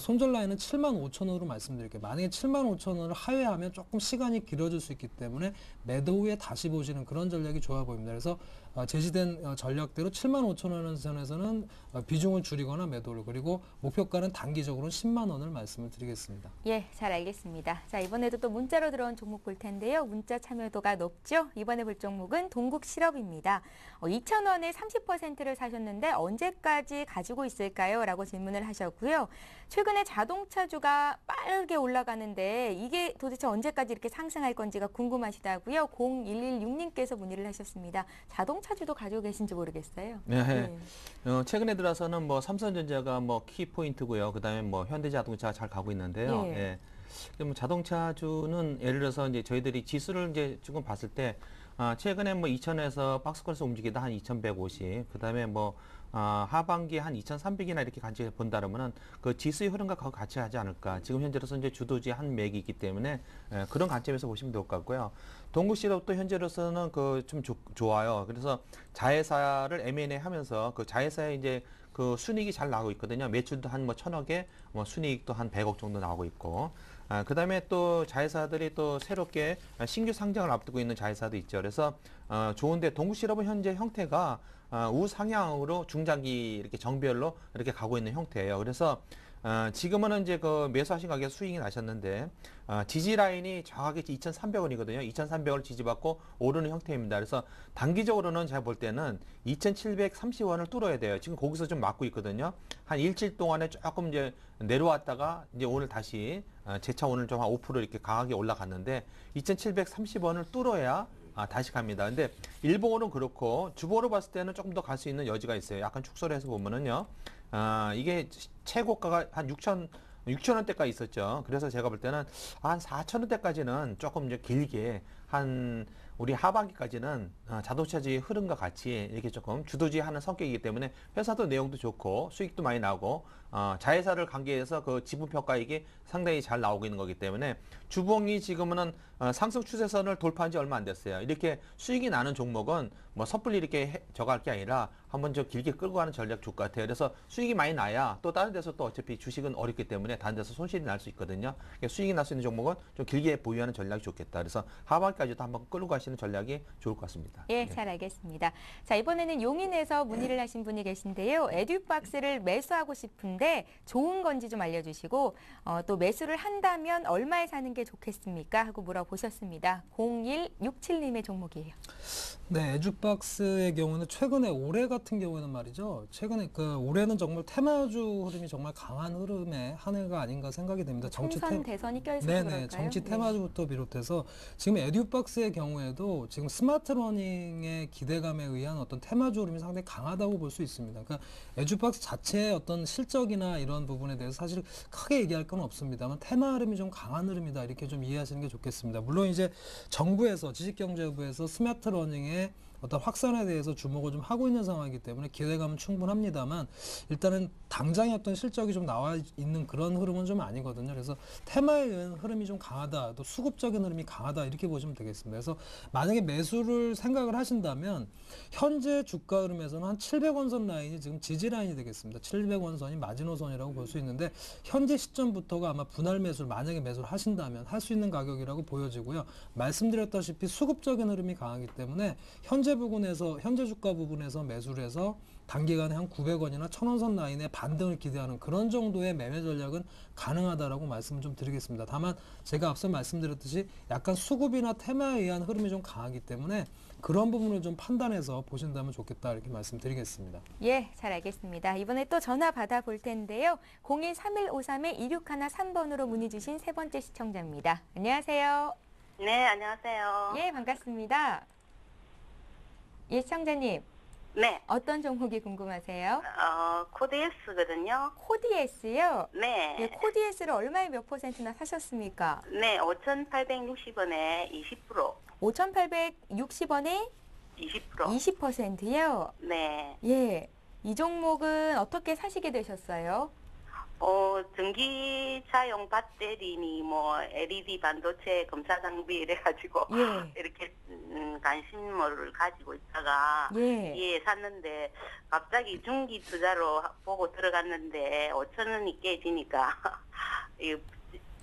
[SPEAKER 5] 손절 라인은 7만 5천 원으로 말씀드릴게요. 만약에 7만 5천 원을 하회하면 조금 시간이 길어질 수 있기 때문에 매도 후에 다시 보시는 그런 전략이 좋아 보입니다. 그래서 제시된 전략대로 7만 5천 원 선에서는 비중을 줄이거나 매도를, 그리고 목표가는 단기적으로는 10만 원을 말씀을 드리겠습니다.
[SPEAKER 1] 예, 잘 알겠습니다. 자, 이번에도 또 문자로 들어온 종목 볼 텐데요. 문자 참여도가 높죠? 이번에 볼 종목은 동국실업입니다. 2,000원에 30%를 사셨는데 언제까지 가지고 있을까요? 라고 질문을 하셨고요. 최근에 자동차주가 빠르게 올라가는데 이게 도대체 언제까지 이렇게 상승할 건지가 궁금하시다고요. 0116님께서 문의를 하셨습니다. 자동차주도 가지고 계신지 모르겠어요.
[SPEAKER 3] 네. 최근에 들어서는 뭐 삼성전자가 뭐 키포인트고요. 그다음에 뭐 현대자동차가 잘 가고 있는데요.
[SPEAKER 1] 예.
[SPEAKER 3] 예. 그럼 자동차주는 예를 들어서 이제 저희들이 지수를 이제 조금 봤을 때 최근에 뭐 2,000에서 박스권에서 움직이다 한 2,150, 그다음에 뭐 하반기에 한 2,300이나 이렇게 같이 본다면은 그 지수의 흐름과 같이 하지 않을까. 지금 현재로서 이제 주도지 한 맥이 있기 때문에 그런 관점에서 보시면 될 것 같고요. 동국실업도 현재로서는 그 좀 좋아요. 그래서 자회사를 M&A 하면서 그 자회사에 이제 그 순이익이 잘 나오고 있거든요. 매출도 한 뭐 1,000억에 뭐 순이익도 한 100억 정도 나오고 있고. 그다음에 또 자회사들이 또 새롭게 신규 상장을 앞두고 있는 자회사도 있죠. 그래서 좋은데 동국실업은 현재 형태가 우상향으로 중장기 이렇게 정별로 이렇게 가고 있는 형태예요. 그래서 지금은 이제 그 매수하신 가격 수익이 나셨는데 지지 라인이 정확히 2,300원이거든요. 2,300원을 지지받고 오르는 형태입니다. 그래서 단기적으로는 제가 볼 때는 2,730원을 뚫어야 돼요. 지금 거기서 좀 막고 있거든요. 한 일주일 동안에 조금 이제 내려왔다가 이제 오늘 다시 재차 오늘 좀 한 5% 이렇게 강하게 올라갔는데 2,730원을 뚫어야 다시 갑니다. 근데 일봉으로는 그렇고 주봉으로 봤을 때는 조금 더 갈 수 있는 여지가 있어요. 약간 축소를 해서 보면은요. 이게 최고가가 한 6,000원대까지 있었죠. 그래서 제가 볼 때는 한 4,000원대까지는 조금 이제 길게 한 우리 하반기까지는 자동차주의 흐름과 같이 이렇게 조금 주도주의하는 성격이기 때문에 회사도 내용도 좋고 수익도 많이 나고 자회사를 관계해서 그 지분평가익이 상당히 잘 나오고 있는 거기 때문에 주봉이 지금은 상승 추세선을 돌파한 지 얼마 안 됐어요. 이렇게 수익이 나는 종목은 뭐 섣불리 이렇게 저갈 게 아니라 한번 좀 길게 끌고 가는 전략 좋을 것 같아요. 그래서 수익이 많이 나야 또 다른 데서 또 어차피 주식은 어렵기 때문에 다른 데서 손실이 날 수 있거든요. 그러니까 수익이 날 수 있는 종목은 좀 길게 보유하는 전략이 좋겠다. 그래서 하반기까지도 한번 끌고 가시는 전략이 좋을 것 같습니다.
[SPEAKER 1] 예, 잘 알겠습니다. 자, 이번에는 용인에서 문의를 하신 분이 계신데요. 에듀박스를 매수하고 싶은데 좋은 건지 좀 알려주시고 또 매수를 한다면 얼마에 사는 게 좋겠습니까? 하고 물어보셨습니다. 0167님의 종목이에요.
[SPEAKER 5] 네, 에듀박스의 경우는 최근에 올해 같은 경우에는 말이죠. 최근에 올해는 정말 테마주 흐름이 정말 강한 흐름의 한 해가 아닌가 생각이 됩니다.
[SPEAKER 1] 총선 대선이 껴있어서
[SPEAKER 5] 네네,
[SPEAKER 1] 그럴까요?
[SPEAKER 5] 정치 테마주부터 비롯해서 지금 에듀박스의 경우에도 지금 스마트 러닝의 기대감에 의한 어떤 테마주 흐름이 상당히 강하다고 볼 수 있습니다. 그러니까 에듀박스 자체의 어떤 실적이나 이런 부분에 대해서 사실 크게 얘기할 건 없습니다만 테마 흐름이 좀 강한 흐름이다 이렇게 좀 이해하시는 게 좋겠습니다. 물론 이제 정부에서 지식경제부에서 스마트 러닝의 어떤 확산에 대해서 주목을 좀 하고 있는 상황이기 때문에 기대감은 충분합니다만 일단은 당장의 어떤 실적이 좀 나와 있는 그런 흐름은 좀 아니거든요. 그래서 테마에 의한 흐름이 좀 강하다, 또 수급적인 흐름이 강하다 이렇게 보시면 되겠습니다. 그래서 만약에 매수를 생각을 하신다면 현재 주가 흐름에서는 한 700원 선 라인이 지금 지지 라인이 되겠습니다. 700원 선이 마지노선이라고 볼 수 있는데 현재 시점부터가 아마 분할 매수를 만약에 매수를 하신다면 할 수 있는 가격이라고 보여지고요. 말씀드렸다시피 수급적인 흐름이 강하기 때문에 현재 주가 부분에서 매수를 해서 단기간에 한 900원이나 1,000원 선 라인의 반등을 기대하는 그런 정도의 매매 전략은 가능하다라고 말씀을 좀 드리겠습니다. 다만 제가 앞서 말씀드렸듯이 약간 수급이나 테마에 의한 흐름이 좀 강하기 때문에 그런 부분을 좀 판단해서 보신다면 좋겠다 이렇게 말씀드리겠습니다.
[SPEAKER 1] 예, 잘 알겠습니다. 이번에 또 전화 받아볼 텐데요. 013153-2613번으로 문의 주신 세 번째 시청자입니다. 안녕하세요.
[SPEAKER 6] 네, 안녕하세요.
[SPEAKER 1] 예, 반갑습니다. 예, 시청자님.
[SPEAKER 6] 네,
[SPEAKER 1] 어떤 종목이 궁금하세요?
[SPEAKER 6] 코드S거든요.
[SPEAKER 1] 코디에스요?
[SPEAKER 6] 네,
[SPEAKER 1] 예, 코디에스를 얼마에 몇 %나 사셨습니까?
[SPEAKER 6] 네, 5,860원에 20%,
[SPEAKER 1] 5,860원에
[SPEAKER 6] 20%.
[SPEAKER 1] 20%요?
[SPEAKER 6] 네,
[SPEAKER 1] 예, 이 종목은 어떻게 사시게 되셨어요?
[SPEAKER 6] 전기차용 배터리니 뭐 LED 반도체 검사 장비 이래가지고
[SPEAKER 1] 예.
[SPEAKER 6] 이렇게 관심을 가지고 있다가
[SPEAKER 1] 예.
[SPEAKER 6] 샀는데 갑자기 중기 투자로 보고 들어갔는데 5천 원이 깨지니까 이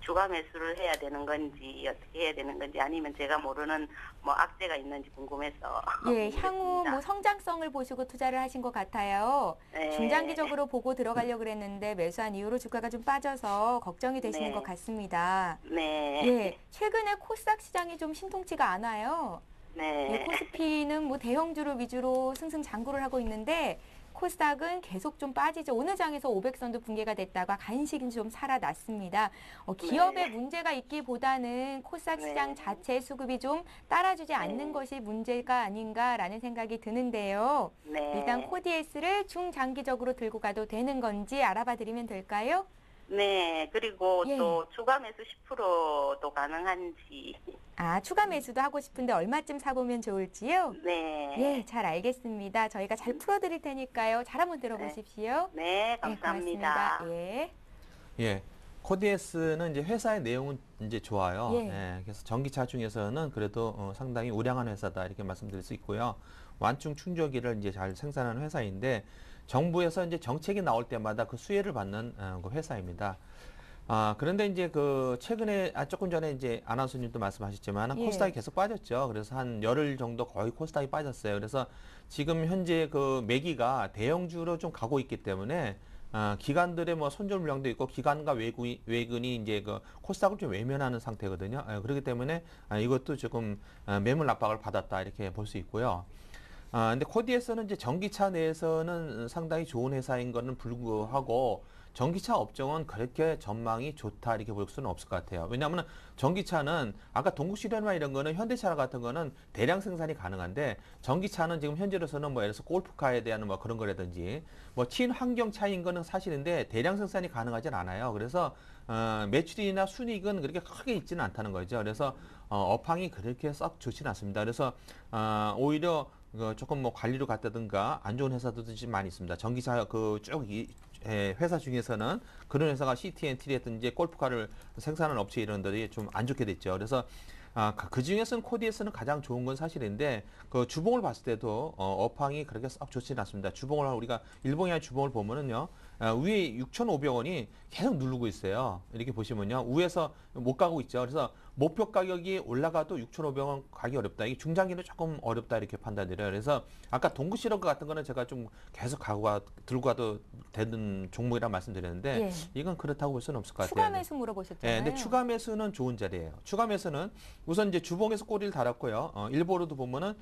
[SPEAKER 6] 추가 매수를 해야 되는 건지 어떻게 해야 되는 건지 아니면 제가 모르는 뭐 악재가 있는지 궁금해서.
[SPEAKER 1] 예, 향후 뭐 성장성을 보시고 투자를 하신 것 같아요.
[SPEAKER 6] 네.
[SPEAKER 1] 중장기적으로 보고 들어가려고 그랬는데 매수한 이후로 주가가 좀 빠져서 걱정이 되시는
[SPEAKER 6] 네.
[SPEAKER 1] 것 같습니다.
[SPEAKER 6] 네.
[SPEAKER 1] 예, 최근에 코스닥 시장이 좀 신통치가 않아요.
[SPEAKER 6] 네.
[SPEAKER 1] 예, 코스피는 뭐 대형주를 위주로 승승장구를 하고 있는데 코스닥은 계속 좀 빠지죠. 오늘 장에서 500선도 붕괴가 됐다가 간신히 좀 살아났습니다. 기업에 문제가 있기보다는 코스닥 시장 자체 수급이 좀 따라주지 않는 것이 문제가 아닌가라는 생각이 드는데요.
[SPEAKER 6] 네.
[SPEAKER 1] 일단 코디에스를 중장기적으로 들고 가도 되는 건지 알아봐 드리면 될까요?
[SPEAKER 6] 네. 그리고
[SPEAKER 1] 예.
[SPEAKER 6] 또 추가 매수 10%도 가능한지.
[SPEAKER 1] 아, 추가 매수도 하고 싶은데 얼마쯤 사보면 좋을지요?
[SPEAKER 6] 네.
[SPEAKER 1] 예, 잘 알겠습니다. 저희가 잘 풀어드릴 테니까요. 잘 한번 들어보십시오.
[SPEAKER 6] 네,
[SPEAKER 1] 예,
[SPEAKER 6] 감사합니다.
[SPEAKER 1] 고맙습니다. 예.
[SPEAKER 3] 예. 코디에스는 이제 회사의 내용은 이제 좋아요.
[SPEAKER 1] 예.
[SPEAKER 3] 예, 그래서 전기차 중에서는 그래도 상당히 우량한 회사다 이렇게 말씀드릴 수 있고요. 완충 충전기를 이제 잘 생산하는 회사인데 정부에서 이제 정책이 나올 때마다 그 수혜를 받는 그 회사입니다. 그런데 이제 그 최근에 조금 전에 이제 아나운서님도 말씀하셨지만
[SPEAKER 1] 예.
[SPEAKER 3] 코스닥이 계속 빠졌죠. 그래서 한 열흘 정도 거의 코스닥이 빠졌어요. 그래서 지금 현재 그 매기가 대형주로 좀 가고 있기 때문에 기관들의 뭐 손절 물량도 있고 기관과 외근이 이제 그 코스닥을 좀 외면하는 상태거든요. 그렇기 때문에 이것도 조금 매물 압박을 받았다 이렇게 볼 수 있고요. 근데 코디에서는 이제 전기차 내에서는 상당히 좋은 회사인 거는 불구하고 전기차 업종은 그렇게 전망이 좋다 이렇게 볼 수는 없을 것 같아요. 왜냐하면 전기차는 아까 동국시련화 이런 거는 현대차 같은 거는 대량 생산이 가능한데 전기차는 지금 현재로서는 뭐 예를 들어서 골프카에 대한 뭐 그런 거라든지 뭐 친환경 차인 거는 사실인데 대량 생산이 가능하진 않아요. 그래서 매출이나 순이익은 그렇게 크게 있지는 않다는 거죠. 그래서 업황이 그렇게 썩 좋지는 않습니다. 그래서 오히려 조금 뭐 관리로 갔다든가 안 좋은 회사들도 좀 많이 있습니다. 전기차 회사 중에서는 그런 회사가 CT&T라든지 골프카를 생산하는 업체 이런 데들이 좀 안 좋게 됐죠. 그래서 그 중에서는 코디에스는 가장 좋은 건 사실인데 그 주봉을 봤을 때도 업황이 그렇게 썩 좋지는 않습니다. 주봉을 우리가 일봉의 주봉을 보면은요 위에 6,500원이 계속 누르고 있어요. 이렇게 보시면요 위에서 못 가고 있죠. 그래서 목표 가격이 올라가도 6,500원 가기 어렵다. 이게 중장기는 조금 어렵다 이렇게 판단드려요. 그래서 아까 동구실업 같은 거는 제가 좀 계속 들고 가도 되는 종목이라 말씀드렸는데
[SPEAKER 1] 예.
[SPEAKER 3] 이건 그렇다고 볼 수는 없을 것 같아요.
[SPEAKER 1] 추가 매수 물어보셨잖아요.
[SPEAKER 3] 네, 근데 추가 매수는 좋은 자리예요. 추가 매수는 우선 이제 주봉에서 꼬리를 달았고요. 일보로도 보면은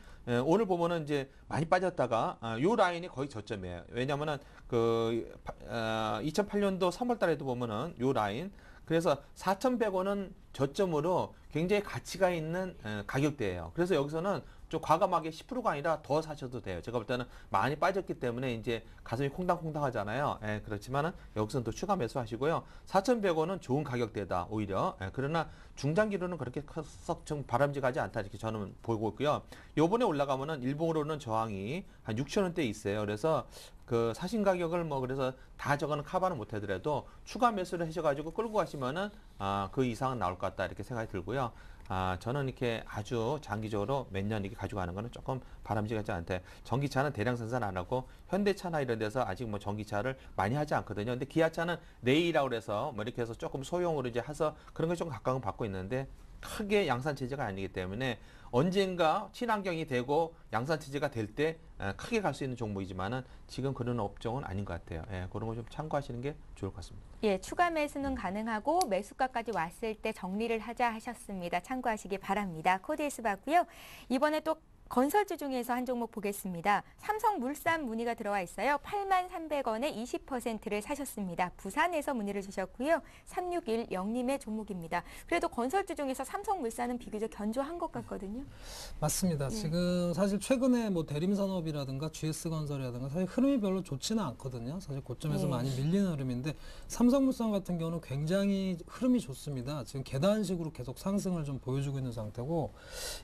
[SPEAKER 3] 오늘 보면은 이제 많이 빠졌다가 요 라인이 거의 저점이에요. 왜냐면은 그 2008년도 3월 달에도 보면은 요 라인 그래서 4,100원은 저점으로 굉장히 가치가 있는 가격대예요. 그래서 여기서는 좀 과감하게 10%가 아니라 더 사셔도 돼요. 제가 볼 때는 많이 빠졌기 때문에 이제 가슴이 콩당콩당 하잖아요. 그렇지만은 여기서는 또 추가 매수하시고요. 4,100원은 좋은 가격대다 오히려. 그러나 중장기로는 그렇게 썩 좀 바람직하지 않다 이렇게 저는 보고 있고요. 요번에 올라가면은 일봉으로는 저항이 한 6,000원대 있어요. 그래서 그 사신 가격을 뭐 그래서 다 저거는 커버는 못 하더라도 추가 매수를 하셔가지고 끌고 가시면은 그 이상은 나올 것 같다 이렇게 생각이 들고요. 저는 이렇게 아주 장기적으로 몇 년 이렇게 가지고 가는 거는 조금 바람직하지 않대. 전기차는 대량 생산 안 하고 현대차나 이런 데서 아직 뭐 전기차를 많이 하지 않거든요. 근데 기아차는 레이라고 해서 뭐 이렇게 해서 조금 소형으로 이제 해서 그런 게 좀 각광을 받고 있는데 크게 양산 체제가 아니기 때문에 언젠가 친환경이 되고 양산 체제가 될 때 크게 갈 수 있는 종목이지만은 지금 그런 업종은 아닌 것 같아요. 그런 거 좀 참고하시는 게 좋을 것 같습니다.
[SPEAKER 1] 예, 추가 매수는 가능하고 매수가까지 왔을 때 정리를 하자 하셨습니다. 참고하시기 바랍니다. 코디에스 봤고요. 이번에 또 건설주 중에서 한 종목 보겠습니다. 삼성물산 문의가 들어와 있어요. 83,300원에 20%를 사셨습니다. 부산에서 문의를 주셨고요. 3610님의 종목입니다. 그래도 건설주 중에서 삼성물산은 비교적 견조한 것 같거든요.
[SPEAKER 5] 맞습니다. 지금 사실 최근에 뭐 대림산업이라든가 GS건설이라든가 사실 흐름이 별로 좋지는 않거든요. 사실 고점에서 많이 밀리는 흐름인데 삼성물산 같은 경우는 굉장히 흐름이 좋습니다. 지금 계단식으로 계속 상승을 좀 보여주고 있는 상태고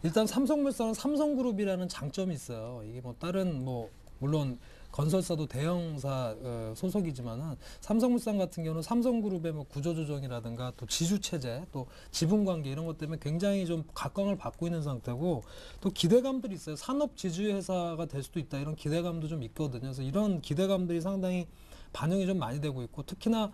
[SPEAKER 5] 일단 삼성물산은 삼성그룹이라는 장점이 있어요. 이게 뭐 다른 뭐 물론 건설사도 대형사 소속이지만은 삼성물산 같은 경우는 삼성그룹의 뭐 구조조정이라든가 또 지주체제 또 지분관계 이런 것 때문에 굉장히 좀 각광을 받고 있는 상태고 또 기대감들이 있어요. 산업지주회사가 될 수도 있다 이런 기대감도 좀 있거든요. 그래서 이런 기대감들이 상당히 반영이 좀 많이 되고 있고 특히나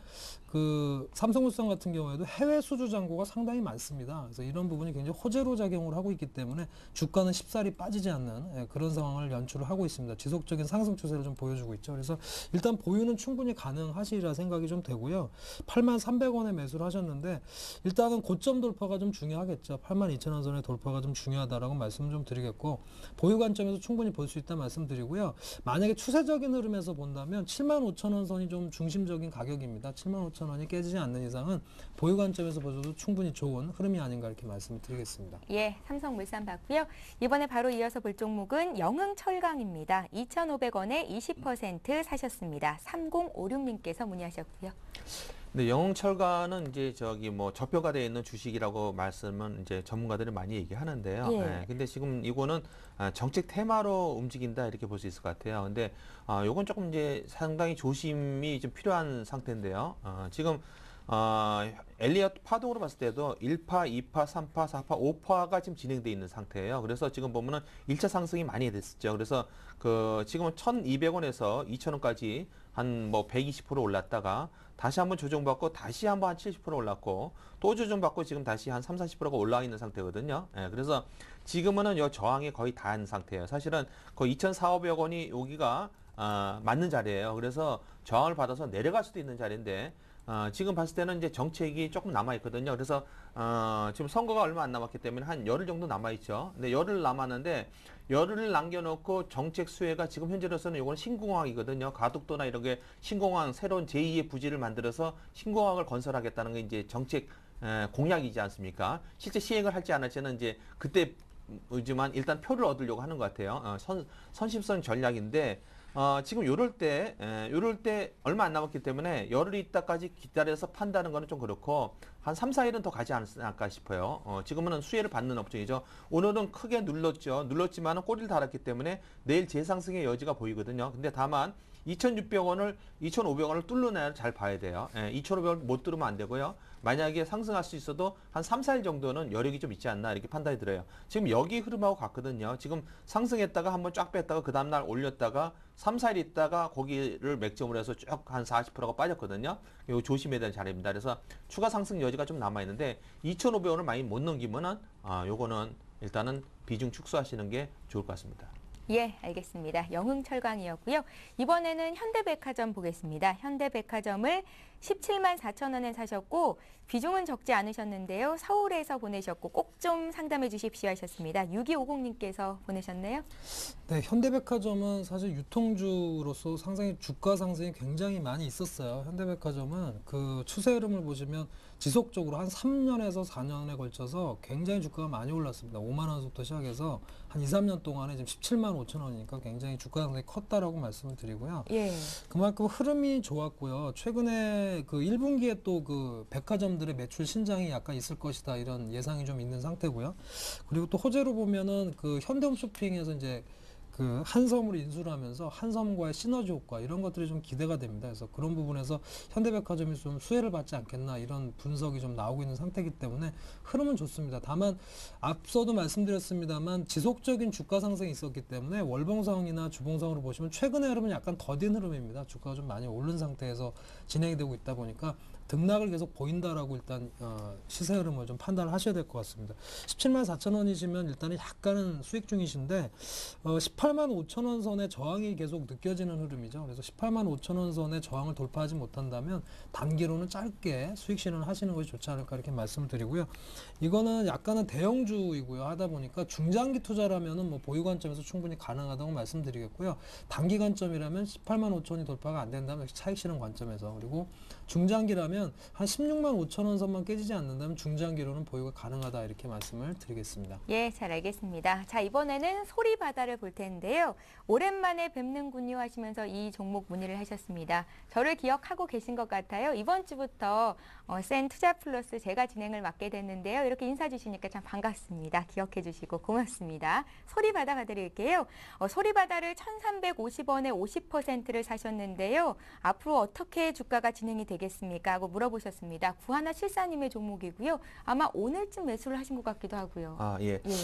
[SPEAKER 5] 그 삼성물산 같은 경우에도 해외 수주 잔고가 상당히 많습니다. 그래서 이런 부분이 굉장히 호재로 작용을 하고 있기 때문에 주가는 쉽사리 빠지지 않는 그런 상황을 연출을 하고 있습니다. 지속적인 상승 추세를 좀 보여주고 있죠. 그래서 일단 보유는 충분히 가능하시리라 생각이 좀 되고요. 83,300원에 매수를 하셨는데 일단은 고점 돌파가 좀 중요하겠죠. 82,000원 선의 돌파가 좀 중요하다라고 말씀을 좀 드리겠고 보유 관점에서 충분히 볼 수 있다 말씀드리고요. 만약에 추세적인 흐름에서 본다면 75,000원 선이 좀 중심적인 가격입니다. 75,000원이 깨지지 않는 이상은 보유 관점에서 보셔도 충분히 좋은 흐름이 아닌가 이렇게 말씀을 드리겠습니다.
[SPEAKER 1] 예, 삼성물산 봤고요. 이번에 바로 이어서 볼 종목은 영흥철강입니다. 2,500원에 20% 사셨습니다. 3056님께서 문의하셨고요.
[SPEAKER 3] 근데 영흥철강은 이제 저기 뭐 저표가 되어 있는 주식이라고 말씀은 이제 전문가들이 많이 얘기하는데요.
[SPEAKER 1] 예.
[SPEAKER 3] 예, 근데 지금 이거는 정책 테마로 움직인다 이렇게 볼 수 있을 것 같아요. 근데 요건 조금 이제 상당히 조심이 좀 필요한 상태인데요. 지금 엘리엇 파동으로 봤을 때도 1파, 2파, 3파, 4파, 5파가 지금 진행되어 있는 상태예요. 그래서 지금 보면은 1차 상승이 많이 됐었죠. 그래서 그 지금은 1,200원에서 2,000원까지 한 뭐 120% 올랐다가 다시 한번 조정받고 다시 한번 한 70% 올랐고 또 조정받고 지금 다시 한 30-40%가 올라와 있는 상태거든요. 예, 그래서 지금은 요 저항이 거의 다한 상태예요. 사실은 거의 2,400~500원이 여기가 맞는 자리예요. 그래서 저항을 받아서 내려갈 수도 있는 자리인데 지금 봤을 때는 이제 정책이 조금 남아 있거든요. 그래서 지금 선거가 얼마 안 남았기 때문에 한 열흘 정도 남아 있죠. 근데 열흘 남았는데 열흘을 남겨놓고 정책 수혜가 지금 현재로서는 이거는 신공항이거든요. 가덕도나 이런 게 신공항 새로운 제2의 부지를 만들어서 신공항을 건설하겠다는 게 이제 정책 공약이지 않습니까? 실제 시행을 할지 안 할지는 이제 그때지만 일단 표를 얻으려고 하는 것 같아요. 선심성 전략인데. 지금 요럴 때 얼마 안 남았기 때문에 열흘 있다까지 기다려서 판다는 거는 좀 그렇고 한 3-4일은 더 가지 않을까 싶어요. 지금은 수혜를 받는 업종이죠. 오늘은 크게 눌렀지만은 꼬리를 달았기 때문에 내일 재상승의 여지가 보이거든요. 근데 다만 2,600원을 2,500원을 뚫어내야 잘 봐야 돼요. 2,500원 못 뚫으면 안 되고요. 만약에 상승할 수 있어도 한 3-4일 정도는 여력이 좀 있지 않나 이렇게 판단이 들어요. 지금 여기 흐름하고 같거든요. 지금 상승했다가 한번 쫙 뺐다가 그 다음날 올렸다가 3-4일 있다가 거기를 맥점으로 해서 쭉 한 40%가 빠졌거든요. 이거 조심해야 되는 자리입니다. 그래서 추가 상승 여지가 좀 남아있는데 2,500원을 많이 못 넘기면은 요거는 일단은 비중 축소하시는 게 좋을 것 같습니다.
[SPEAKER 1] 예, 알겠습니다. 영흥철강이었고요. 이번에는 현대백화점 보겠습니다. 현대백화점을 174,000원에 사셨고 비중은 적지 않으셨는데요. 서울에서 보내셨고 꼭 좀 상담해 주십시오 하셨습니다. 6250님께서 보내셨네요.
[SPEAKER 5] 네, 현대백화점은 사실 유통주로서 상당히 주가 상승이 굉장히 많이 있었어요. 현대백화점은 그 추세 흐름을 보시면 지속적으로 한 3년에서 4년에 걸쳐서 굉장히 주가가 많이 올랐습니다. 5만 원부터 시작해서 한 2-3년 동안에 지금 175,000원이니까 굉장히 주가 상승이 컸다라고 말씀을 드리고요.
[SPEAKER 1] 예.
[SPEAKER 5] 그만큼 흐름이 좋았고요. 최근에 그 1분기에 또 그 백화점들의 매출 신장이 약간 있을 것이다 이런 예상이 좀 있는 상태고요. 그리고 또 호재로 보면은 그 현대홈쇼핑에서 이제 그 한섬으로 인수를 하면서 한섬과의 시너지 효과 이런 것들이 좀 기대가 됩니다. 그래서 그런 부분에서 현대백화점이 좀 수혜를 받지 않겠나 이런 분석이 좀 나오고 있는 상태이기 때문에 흐름은 좋습니다. 다만 앞서도 말씀드렸습니다만 지속적인 주가 상승이 있었기 때문에 월봉상이나 주봉상으로 보시면 최근의 흐름은 약간 더딘 흐름입니다. 주가가 좀 많이 오른 상태에서 진행이 되고 있다 보니까 등락을 계속 보인다라고 일단 시세 흐름을 좀 판단을 하셔야 될 것 같습니다. 174,000원이시면 일단은 약간은 수익 중이신데 185,000원 선의 저항이 계속 느껴지는 흐름이죠. 그래서 185,000원 선의 저항을 돌파하지 못한다면 단기로는 짧게 수익 실현을 하시는 것이 좋지 않을까 이렇게 말씀을 드리고요. 이거는 약간은 대형주이고요. 하다 보니까 중장기 투자라면은 뭐 보유 관점에서 충분히 가능하다고 말씀드리겠고요. 단기 관점이라면 185,000원이 돌파가 안 된다면 차익 실현 관점에서 그리고 중장기라면 않는다면 한 16만 5천 원 선만 깨지지 않는다면 중장기로는 보유가 가능하다 이렇게 말씀을 드리겠습니다.
[SPEAKER 1] 예, 잘 알겠습니다. 자, 이번에는 소리바다를 볼 텐데요. 오랜만에 뵙는군요 하시면서 이 종목 문의를 하셨습니다. 저를 기억하고 계신 것 같아요. 이번 주부터 센 투자 플러스 제가 진행을 맡게 됐는데요. 이렇게 인사 주시니까 참 반갑습니다. 기억해 주시고 고맙습니다. 소리바다 가드릴게요. 소리바다를 1,350원에 50%를 사셨는데요. 앞으로 어떻게 주가가 진행이 되겠습니까? 하고 물어보셨습니다. 구하나칠사님의 종목이고요. 아마 오늘쯤 매수를 하신 것 같기도 하고요.
[SPEAKER 3] 아, 예.
[SPEAKER 1] 예.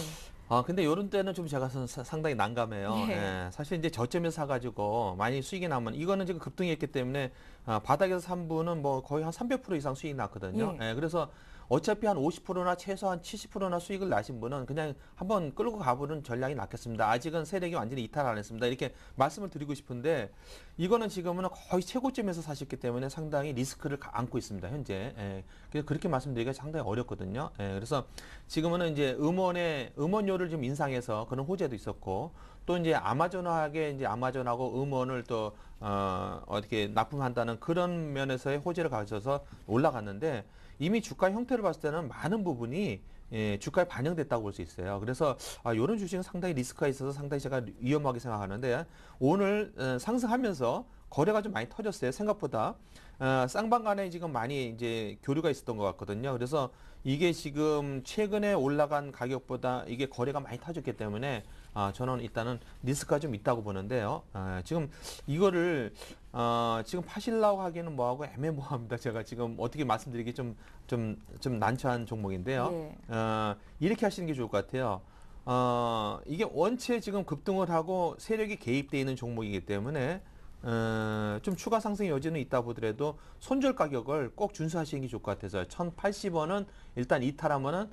[SPEAKER 3] 근데 이런 때는 좀 제가 상당히 난감해요.
[SPEAKER 1] 예.
[SPEAKER 3] 예, 사실 이제 저점에서 사가지고 많이 수익이 나면 이거는 지금 급등했기 때문에 바닥에서 산 분은 뭐 거의 한 300% 이상 수익이 났거든요.
[SPEAKER 1] 예.
[SPEAKER 3] 예, 그래서 어차피 한 50%나 최소한 70%나 수익을 나신 분은 그냥 한번 끌고 가보는 전략이 낫겠습니다. 아직은 세력이 완전히 이탈 안 했습니다. 이렇게 말씀을 드리고 싶은데 이거는 지금은 거의 최고점에서 사셨기 때문에 상당히 리스크를 안고 있습니다. 현재. 예, 그래서 그렇게 말씀드리기가 상당히 어렵거든요. 예, 그래서 지금은 이제 음원료를 좀 인상해서 그런 호재도 있었고 또 이제 아마존하게 이제 아마존하고 음원을 또 어떻게 납품한다는 그런 면에서의 호재를 가져서 올라갔는데 이미 주가 형태를 봤을 때는 많은 부분이 주가에 반영됐다고 볼 수 있어요. 그래서 이런 주식은 상당히 리스크가 있어서 상당히 제가 위험하게 생각하는데 오늘 상승하면서 거래가 좀 많이 터졌어요. 생각보다 쌍방 간에 지금 많이 이제 교류가 있었던 것 같거든요. 그래서 이게 지금 최근에 올라간 가격보다 이게 거래가 많이 터졌기 때문에 저는 일단은 리스크가 좀 있다고 보는데요. 지금 이거를 지금 파실라고 하기에는 뭐하고 애매모호합니다. 제가 지금 어떻게 말씀드리기 좀 난처한 종목인데요.
[SPEAKER 1] 예.
[SPEAKER 3] 이렇게 하시는 게 좋을 것 같아요. 이게 원체 지금 급등을 하고 세력이 개입되어 있는 종목이기 때문에 좀 추가 상승 여지는 있다 보더라도 손절 가격을 꼭 준수하시는 게 좋을 것 같아서 1,080원은 일단 이탈하면은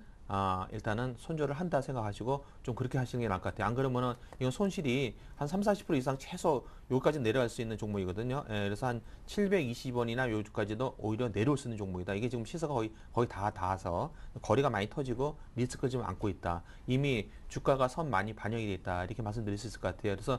[SPEAKER 3] 일단은 손절을 한다 생각하시고 좀 그렇게 하시는 게 나을 것 같아요. 안 그러면은 이건 손실이 한 30-40% 이상 최소 여기까지 내려갈 수 있는 종목이거든요. 예, 그래서 한 720원이나 요주까지도 오히려 내려올 수 있는 종목이다. 이게 지금 시세가 거의 다 닿아서 거리가 많이 터지고 리스크를 좀 안고 있다. 이미 주가가 선 많이 반영이 돼 있다. 이렇게 말씀드릴 수 있을 것 같아요. 그래서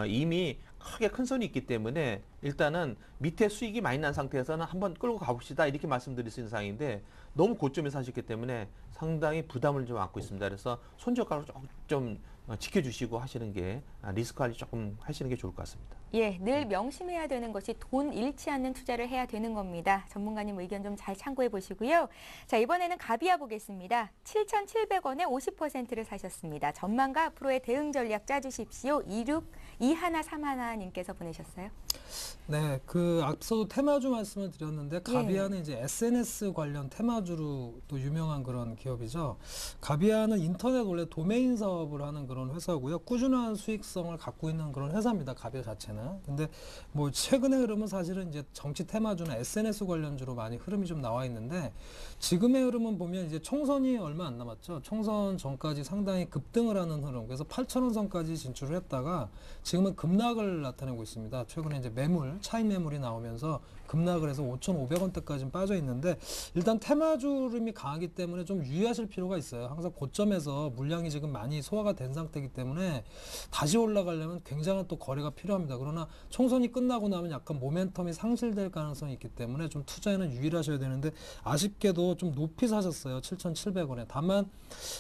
[SPEAKER 3] 이미 크게 큰 선이 있기 때문에 일단은 밑에 수익이 많이 난 상태에서는 한번 끌고 가봅시다. 이렇게 말씀드릴 수 있는 상황인데 너무 고점에 사셨기 때문에 상당히 부담을 좀 안고 있습니다. 그래서 손절가를 좀 지켜주시고 하시는 게 리스크 관리 조금 하시는 게 좋을 것 같습니다.
[SPEAKER 1] 예, 늘 명심해야 되는 것이 돈 잃지 않는 투자를 해야 되는 겁니다. 전문가님 의견 좀 잘 참고해 보시고요. 자, 이번에는 가비아 보겠습니다. 7,700원에 50%를 사셨습니다. 전망과 앞으로의 대응 전략 짜주십시오. 2131님께서 보내셨어요.
[SPEAKER 5] 네, 그 앞서도 테마주 말씀을 드렸는데 가비아는 이제 SNS 관련 테마주로 또 유명한 그런 기업이죠. 가비아는 인터넷 원래 도메인 사업을 하는 그런 회사고요. 꾸준한 수익성을 갖고 있는 그런 회사입니다. 가비아 자체는. 근데 뭐 최근의 흐름은 사실은 이제 정치 테마주나 SNS 관련주로 많이 흐름이 좀 나와 있는데 지금의 흐름은 보면 이제 총선이 얼마 안 남았죠. 총선 전까지 상당히 급등을 하는 흐름. 그래서 8,000원 선까지 진출을 했다가 지금은 급락을 나타내고 있습니다. 최근에 이제 차익 매물이 나오면서 급락을 해서 5,500원대까지 빠져 있는데 일단 테마주 흐름이 강하기 때문에 좀 유의하실 필요가 있어요. 항상 고점에서 물량이 지금 많이 소화가 된 상태이기 때문에 다시 올라가려면 굉장한 또 거래가 필요합니다. 그러나 총선이 끝나고 나면 약간 모멘텀이 상실될 가능성이 있기 때문에 좀 투자에는 유의를 하셔야 되는데 아쉽게도 좀 높이 사셨어요. 7,700원에. 다만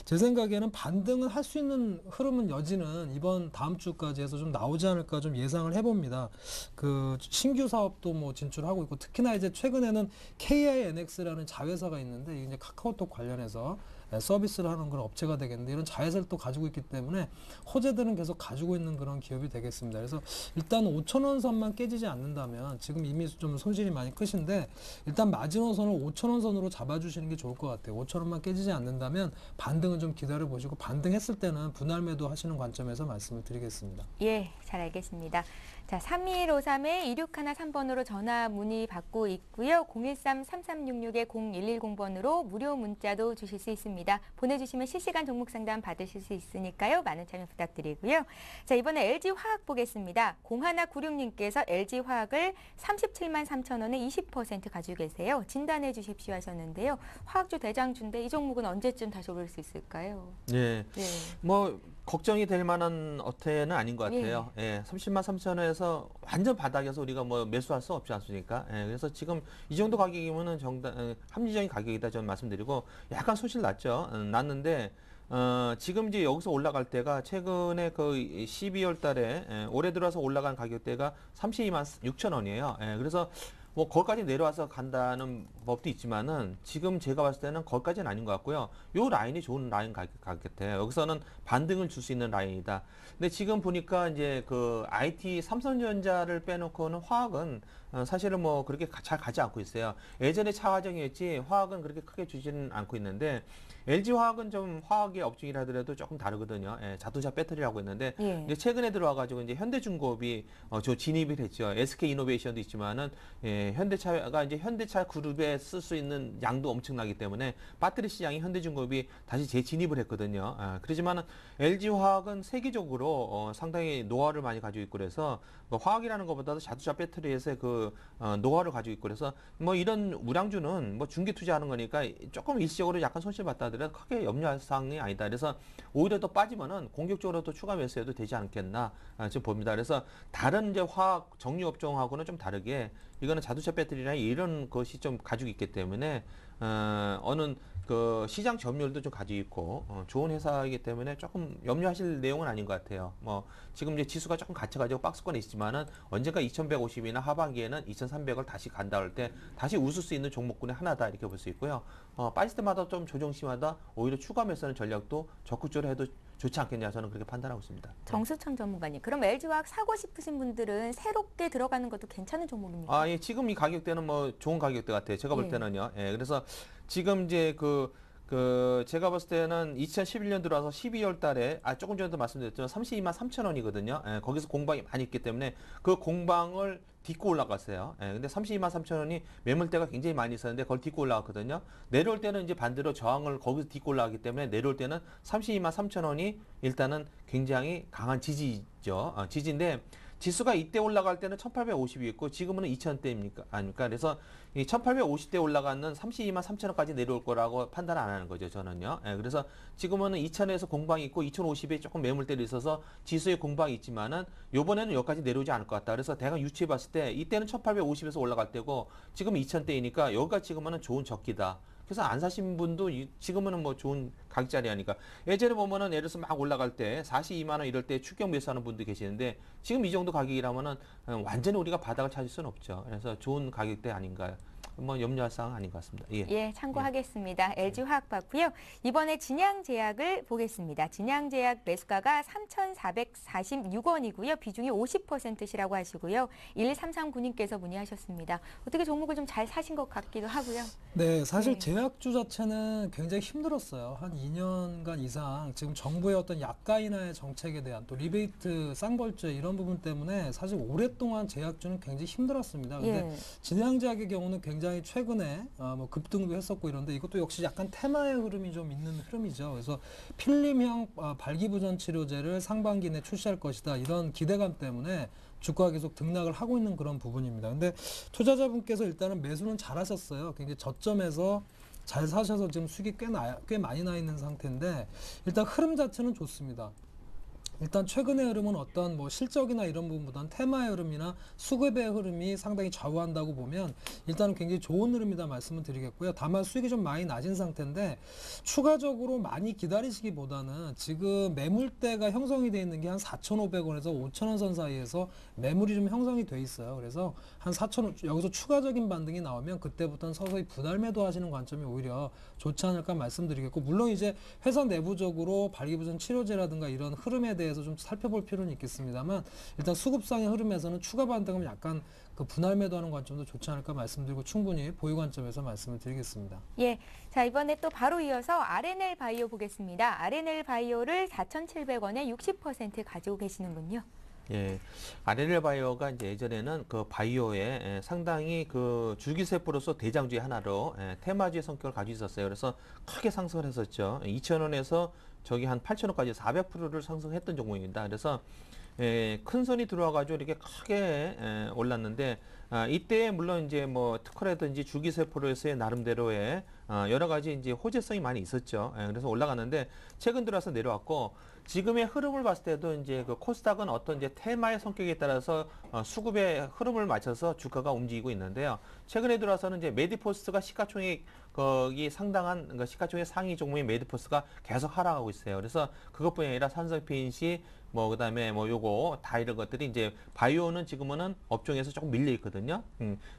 [SPEAKER 5] 제 생각에는 반등을 할 수 있는 흐름은 여지는 이번 다음 주까지 해서 좀 나오지 않을까 좀 예상을 해봅니다. 그 신규 사업도 뭐 진출하고 있고 특히나 이제 최근에는 KINX라는 자회사가 있는데 이제 카카오톡 관련해서 서비스를 하는 그런 업체가 되겠는데 이런 자회사를 또 가지고 있기 때문에 호재들은 계속 가지고 있는 그런 기업이 되겠습니다. 그래서 일단 5,000원 선만 깨지지 않는다면 지금 이미 좀 손실이 많이 크신데 일단 마지노선을 5,000원 선으로 잡아주시는 게 좋을 것 같아요. 5,000원만 깨지지 않는다면 반등은 좀 기다려 보시고 반등했을 때는 분할 매도 하시는 관점에서 말씀을 드리겠습니다.
[SPEAKER 1] 예, 잘 알겠습니다. 자, 3153-2613번으로 전화 문의 받고 있고요. 013-3366-0110번으로 무료 문자도 주실 수 있습니다. 보내주시면 실시간 종목 상담 받으실 수 있으니까요. 많은 참여 부탁드리고요. 자, 이번에 LG화학 보겠습니다. 0196님께서 LG화학을 37만 3천원에 20% 가지고 계세요. 진단해 주십시오 하셨는데요. 화학주 대장주인데 이 종목은 언제쯤 다시 오를 수 있을까요?
[SPEAKER 3] 네.
[SPEAKER 1] 네.
[SPEAKER 3] 뭐 걱정이 될 만한 어태는 아닌 것 같아요. 예, 30만 3천 원에서 완전 바닥에서 우리가 뭐 매수할 수 없지 않습니까? 예, 그래서 지금 이 정도 가격이면은 합리적인 가격이다 저는 말씀드리고 약간 소실 났죠. 났는데 지금 이제 여기서 올라갈 때가 최근에 그 12월 달에 올해 들어와서 올라간 가격대가 32만 6천 원이에요. 예, 그래서 뭐 거기까지 내려와서 간다는 법도 있지만은 지금 제가 봤을 때는 거기까지는 아닌 것 같고요. 요 라인이 좋은 라인 같아요. 여기서는 반등을 줄 수 있는 라인이다. 근데 지금 보니까 이제 그 IT 삼성전자를 빼놓고는 화학은 사실은 뭐 그렇게 잘 가지 않고 있어요. 예전에 차화정이었지 화학은 그렇게 크게 주지는 않고 있는데 LG화학은 좀 화학의 업종이라 하더라도 조금 다르거든요. 예, 자동차 배터리라고 했는데 이제 최근에 들어와가지고 이제 현대중공업이 저 진입을 했죠. SK이노베이션도 있지만은 현대차가 이제 현대차 그룹에 쓸 수 있는 양도 엄청나기 때문에 배터리 시장이 현대중공업이 다시 재진입을 했거든요. 그렇지만은 LG화학은 세계적으로 상당히 노하우를 많이 가지고 있고 그래서 뭐 화학이라는 것보다도 자동차 배터리에서의 그 노하우를 가지고 있고 그래서 뭐 이런 우량주는 뭐 중기 투자하는 거니까 조금 일시적으로 약간 손실받다 하더라도 크게 염려할 사항이 아니다. 그래서 오히려 더 빠지면은 공격적으로 또 추가 매수해도 되지 않겠나 지금 봅니다. 그래서 다른 이제 화학 정유 업종하고는 좀 다르게 이거는 자동차 배터리나 이런 것이 좀 가지고 있기 때문에 어느 그 시장 점유율도 좀 가지고 있고 좋은 회사이기 때문에 조금 염려하실 내용은 아닌 것 같아요. 뭐 지금 이제 지수가 조금 갇혀가지고 박스권에 있지만은 언젠가 2,150이나 하반기에는 2,300을 다시 간다 할 때 다시 웃을 수 있는 종목군의 하나다 이렇게 볼 수 있고요. 빠질 때마다 좀 조정 시마다 오히려 추가 매수하는 전략도 적극적으로 해도 좋지 않겠냐 저는 그렇게 판단하고 있습니다.
[SPEAKER 1] 정수창 전문가님, 그럼 LG화학 사고 싶으신 분들은 새롭게 들어가는 것도 괜찮은 종목입니까?
[SPEAKER 3] 예, 지금 이 가격대는 뭐 좋은 가격대 같아요. 제가 볼 때는요. 예, 그래서 지금 이제 제가 봤을 때는 2011년 들어와서 12월 달에, 조금 전에도 말씀드렸지만 32만 3천 원이거든요. 예, 거기서 공방이 많이 있기 때문에 그 공방을 딛고 올라갔어요. 예, 근데 32만 3천 원이 매물대가 굉장히 많이 있었는데 그걸 딛고 올라갔거든요. 내려올 때는 이제 반대로 저항을 거기서 딛고 올라가기 때문에 내려올 때는 32만 3천 원이 일단은 굉장히 강한 지지죠. 지지인데 지수가 이때 올라갈 때는 1850이 있고 지금은 2000대입니까? 아닙니까? 그래서 이 1850대 올라가는 32만 3천 원까지 내려올 거라고 판단 안 하는 거죠, 저는요. 예, 그래서 지금은 2000에서 공방이 있고 2050에 조금 매물대로 있어서 지수에 공방이 있지만은 요번에는 여기까지 내려오지 않을 것 같다. 그래서 대강 유추해 봤을 때 이때는 1850에서 올라갈 때고 지금 2000대이니까 여기가 지금은 좋은 적기다. 그래서 안 사신 분도 지금은 뭐 좋은 가격짜리 하니까 예전에 보면은 예를 들어서 막 올라갈 때 42만 원 이럴 때 추격 매수하는 분도 계시는데 지금 이 정도 가격이라면은 완전히 우리가 바닥을 찾을 수는 없죠. 그래서 좋은 가격대 아닌가요? 뭐 염려할 사항 아닌 것 같습니다. 예,
[SPEAKER 1] 참고하겠습니다. LG화학 봤고요. 이번에 진양제약을 보겠습니다. 진양제약 매수가가 3,446원이고요. 비중이 50%시라고 하시고요. 1339님께서 문의하셨습니다. 어떻게 종목을 좀 잘 사신 것 같기도 하고요.
[SPEAKER 5] 네, 사실 제약주 자체는 굉장히 힘들었어요. 한 2년간 이상 지금 정부의 어떤 약가 인하의 정책에 대한 또 리베이트 쌍벌제 이런 부분 때문에 사실 오랫동안 제약주는 굉장히 힘들었습니다. 근데 진양제약의 경우는 굉장히 최근에 뭐 급등도 했었고 이런데 이것도 역시 약간 테마의 흐름이 좀 있는 흐름이죠. 그래서 필름형 발기부전 치료제를 상반기 내에 출시할 것이다. 이런 기대감 때문에 주가가 계속 등락을 하고 있는 그런 부분입니다. 근데 투자자분께서 일단은 매수는 잘 하셨어요. 굉장히 저점에서 잘 사셔서 지금 수익이 꽤 많이 나 있는 상태인데 일단 흐름 자체는 좋습니다. 일단 최근의 흐름은 어떤 뭐 실적이나 이런 부분보다는 테마의 흐름이나 수급의 흐름이 상당히 좌우한다고 보면 일단은 굉장히 좋은 흐름이다 말씀을 드리겠고요. 다만 수익이 좀 많이 낮은 상태인데 추가적으로 많이 기다리시기보다는 지금 매물대가 형성이 되어 있는 게 한 4,500원에서 5,000원 선 사이에서 매물이 좀 형성이 돼 있어요. 그래서 한 4,000원 여기서 추가적인 반등이 나오면 그때부터는 서서히 분할 매도하시는 관점이 오히려 좋지 않을까 말씀드리겠고 물론 이제 회사 내부적으로 발기부전 치료제라든가 이런 흐름에 대해서 좀 살펴볼 필요는 있겠습니다만 일단 수급상의 흐름에서는 추가 반등은 약간 그 분할 매도하는 관점도 좋지 않을까 말씀드리고 충분히 보유 관점에서 말씀을 드리겠습니다.
[SPEAKER 1] 예, 자 이번에 또 바로 이어서 RNL 바이오 보겠습니다. RNL 바이오를 4,700원에 60% 가지고 계시는군요.
[SPEAKER 3] 예, RNL 바이오가 이제 예전에는 그 바이오에 상당히 그 줄기세포로서 대장주의 하나로 테마주의 성격을 가지고 있었어요. 그래서 크게 상승을 했었죠. 2,000원에서 저기 한 8,000원까지 400%를 상승했던 종목입니다. 그래서 큰 손이 들어와가지고 이렇게 크게 올랐는데 이때 물론 이제 뭐 특허라든지 줄기세포로서의 나름대로의 여러 가지 이제 호재성이 많이 있었죠. 그래서 올라갔는데 최근 들어와서 내려왔고 지금의 흐름을 봤을 때도 이제 그 코스닥은 어떤 이제 테마의 성격에 따라서 수급의 흐름을 맞춰서 주가가 움직이고 있는데요. 최근에 들어서는 이제 메디포스가 시가총액 거기 상당한 그러니까 시가총액 상위 종목인 메디포스가 계속 하락하고 있어요. 그래서 그것뿐이 아니라 삼성페인시 뭐 그다음에 뭐 요거 다 이런 것들이 이제 바이오는 지금은 업종에서 조금 밀려 있거든요.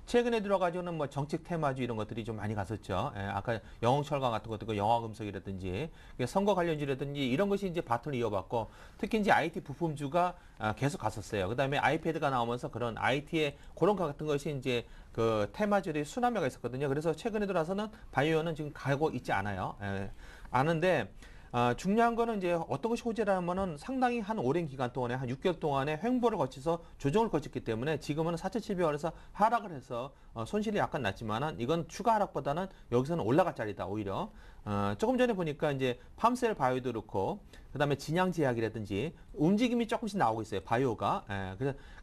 [SPEAKER 3] 최근에 들어가지고는 뭐 정책 테마주 이런 것들이 좀 많이 갔었죠. 예, 아까 영흥철강 같은 것도 그 영화금속이라든지 선거 관련주라든지 이런 것이 이제 바톤을 이어받고 특히 이제 IT 부품주가 계속 갔었어요. 그다음에 아이패드가 나오면서 그런 IT의 그런 것 같은 것이 이제 그 테마주들이 순환매가 있었거든요. 그래서 최근에 들어서는 바이오는 지금 가고 있지 않아요. 예, 아는데 중요한 거는 이제 어떤 것이 호재라면은 상당히 한 오랜 기간 동안에 한 6개월 동안에 횡보를 거쳐서 조정을 거쳤기 때문에 지금은 4,700원에서 하락을 해서 손실이 약간 났지만은 이건 추가 하락보다는 여기서는 올라갈 자리다 오히려. 조금 전에 보니까 이제 팜셀 바이오도 그렇고 그다음에 진양제약이라든지 움직임이 조금씩 나오고 있어요. 바이오가. 예,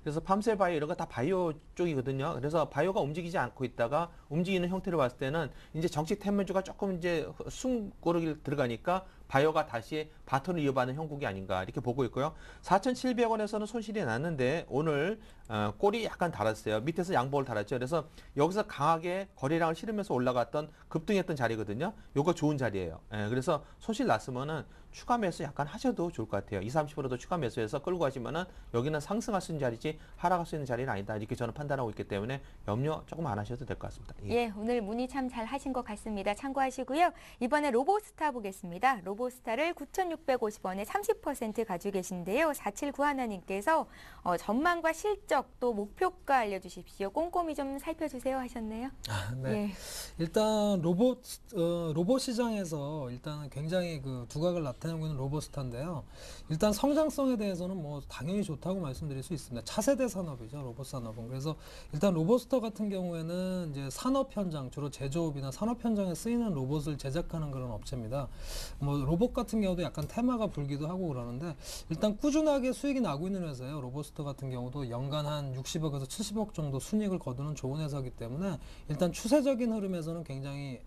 [SPEAKER 3] 그래서 팜셀 바이오 이런 거 다 바이오 쪽이거든요. 그래서 바이오가 움직이지 않고 있다가 움직이는 형태를 봤을 때는 이제 정책 테마주가 조금 이제 숨고르기 들어가니까 바이오가 다시 바톤을 이어받는 형국이 아닌가 이렇게 보고 있고요. 4,700원에서는 손실이 났는데 오늘 꼬리 약간 달았어요. 밑에서 양복을 달았죠. 그래서 여기서 강하게 거래량을 실으면서 올라갔던 급등했던 자리거든요. 요거 좋은 자리예요. 예, 그래서 손실 났으면은 추가 매수 약간 하셔도 좋을 것 같아요. 20-30%도 추가 매수해서 끌고 가시면은 여기는 상승할 수 있는 자리지 하락할 수 있는 자리는 아니다. 이렇게 저는 판단하고 있기 때문에 염려 조금 안 하셔도 될 것 같습니다.
[SPEAKER 1] 예, 오늘 문의 참 잘 하신 것 같습니다. 참고하시고요. 이번에 로보스타 보겠습니다. 로보스타를 9,650원에 30% 가지고 계신데요. 4791님께서 전망과 실적 또 목표가 알려주십시오. 꼼꼼히 좀 살펴주세요 하셨네요.
[SPEAKER 5] 네.
[SPEAKER 1] 예.
[SPEAKER 5] 일단 로봇 시장에서 일단 굉장히 그 두각을 나타내고 있는 로보스타인데요. 일단 성장성에 대해서는 뭐 당연히 좋다고 말씀드릴 수 있습니다. 차세대 산업이죠, 로봇 산업은. 그래서 일단 로보스타 같은 경우에는 이제 산업 현장, 주로 제조업이나 산업 현장에 쓰이는 로봇을 제작하는 그런 업체입니다. 뭐 로봇 같은 경우도 약간 테마가 불기도 하고 그러는데 일단 꾸준하게 수익이 나고 있는 회사예요. 로보스타 같은 경우도 연간 한 60억에서 70억 정도 순이익을 거두는 좋은 회사이기 때문에 일단 추세적인 흐름에서는 굉장히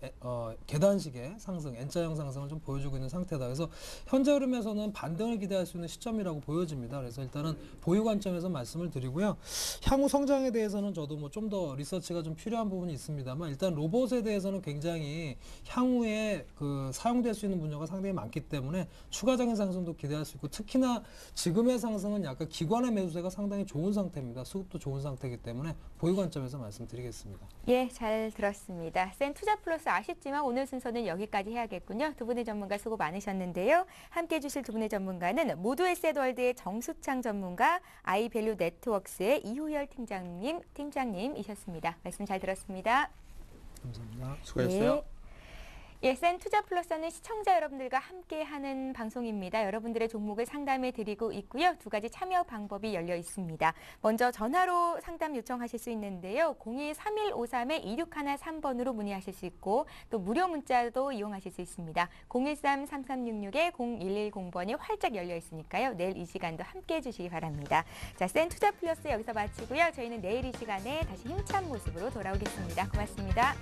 [SPEAKER 5] 계단식의 상승, N자형 상승을 좀 보여주고 있는 상태다. 그래서 현재 흐름에서는 반등을 기대할 수 있는 시점이라고 보여집니다. 그래서 일단은 보유 관점에서 말씀을 드리고요. 향후 성장에 대해서는 저도 뭐 좀 더 리서치가 좀 필요한 부분이 있습니다만 일단 로봇에 대해서는 굉장히 향후에 그 사용될 수 있는 분야가 상당히 많기 때문에 추가적인 상승도 기대할 수 있고 특히나 지금의 상승은 약간 기관의 매수세가 상당히 좋은 상태입니다. 수급도 좋은 상태이기 때문에 보유 관점에서 말씀드리겠습니다.
[SPEAKER 1] 예, 잘 들었습니다. 센 투자 플러스 아쉽지만 오늘 순서는 여기까지 해야겠군요. 두 분의 전문가 수고 많으셨는데요. 함께해 주실 두 분의 전문가는 모두에셋월드의 정수창 전문가, 아이밸류 네트워크스의 이후열 팀장님이셨습니다. 말씀 잘 들었습니다.
[SPEAKER 5] 감사합니다.
[SPEAKER 3] 수고하셨어요.
[SPEAKER 1] 예. 예, 센 투자 플러스는 시청자 여러분들과 함께하는 방송입니다. 여러분들의 종목을 상담해 드리고 있고요. 두 가지 참여 방법이 열려 있습니다. 먼저 전화로 상담 요청하실 수 있는데요. 02-3153-2613번으로 문의하실 수 있고 또 무료 문자도 이용하실 수 있습니다. 013-3366-0110번이 활짝 열려 있으니까요. 내일 이 시간도 함께해 주시기 바랍니다. 자, 센 투자 플러스 여기서 마치고요. 저희는 내일 이 시간에 다시 힘찬 모습으로 돌아오겠습니다. 고맙습니다.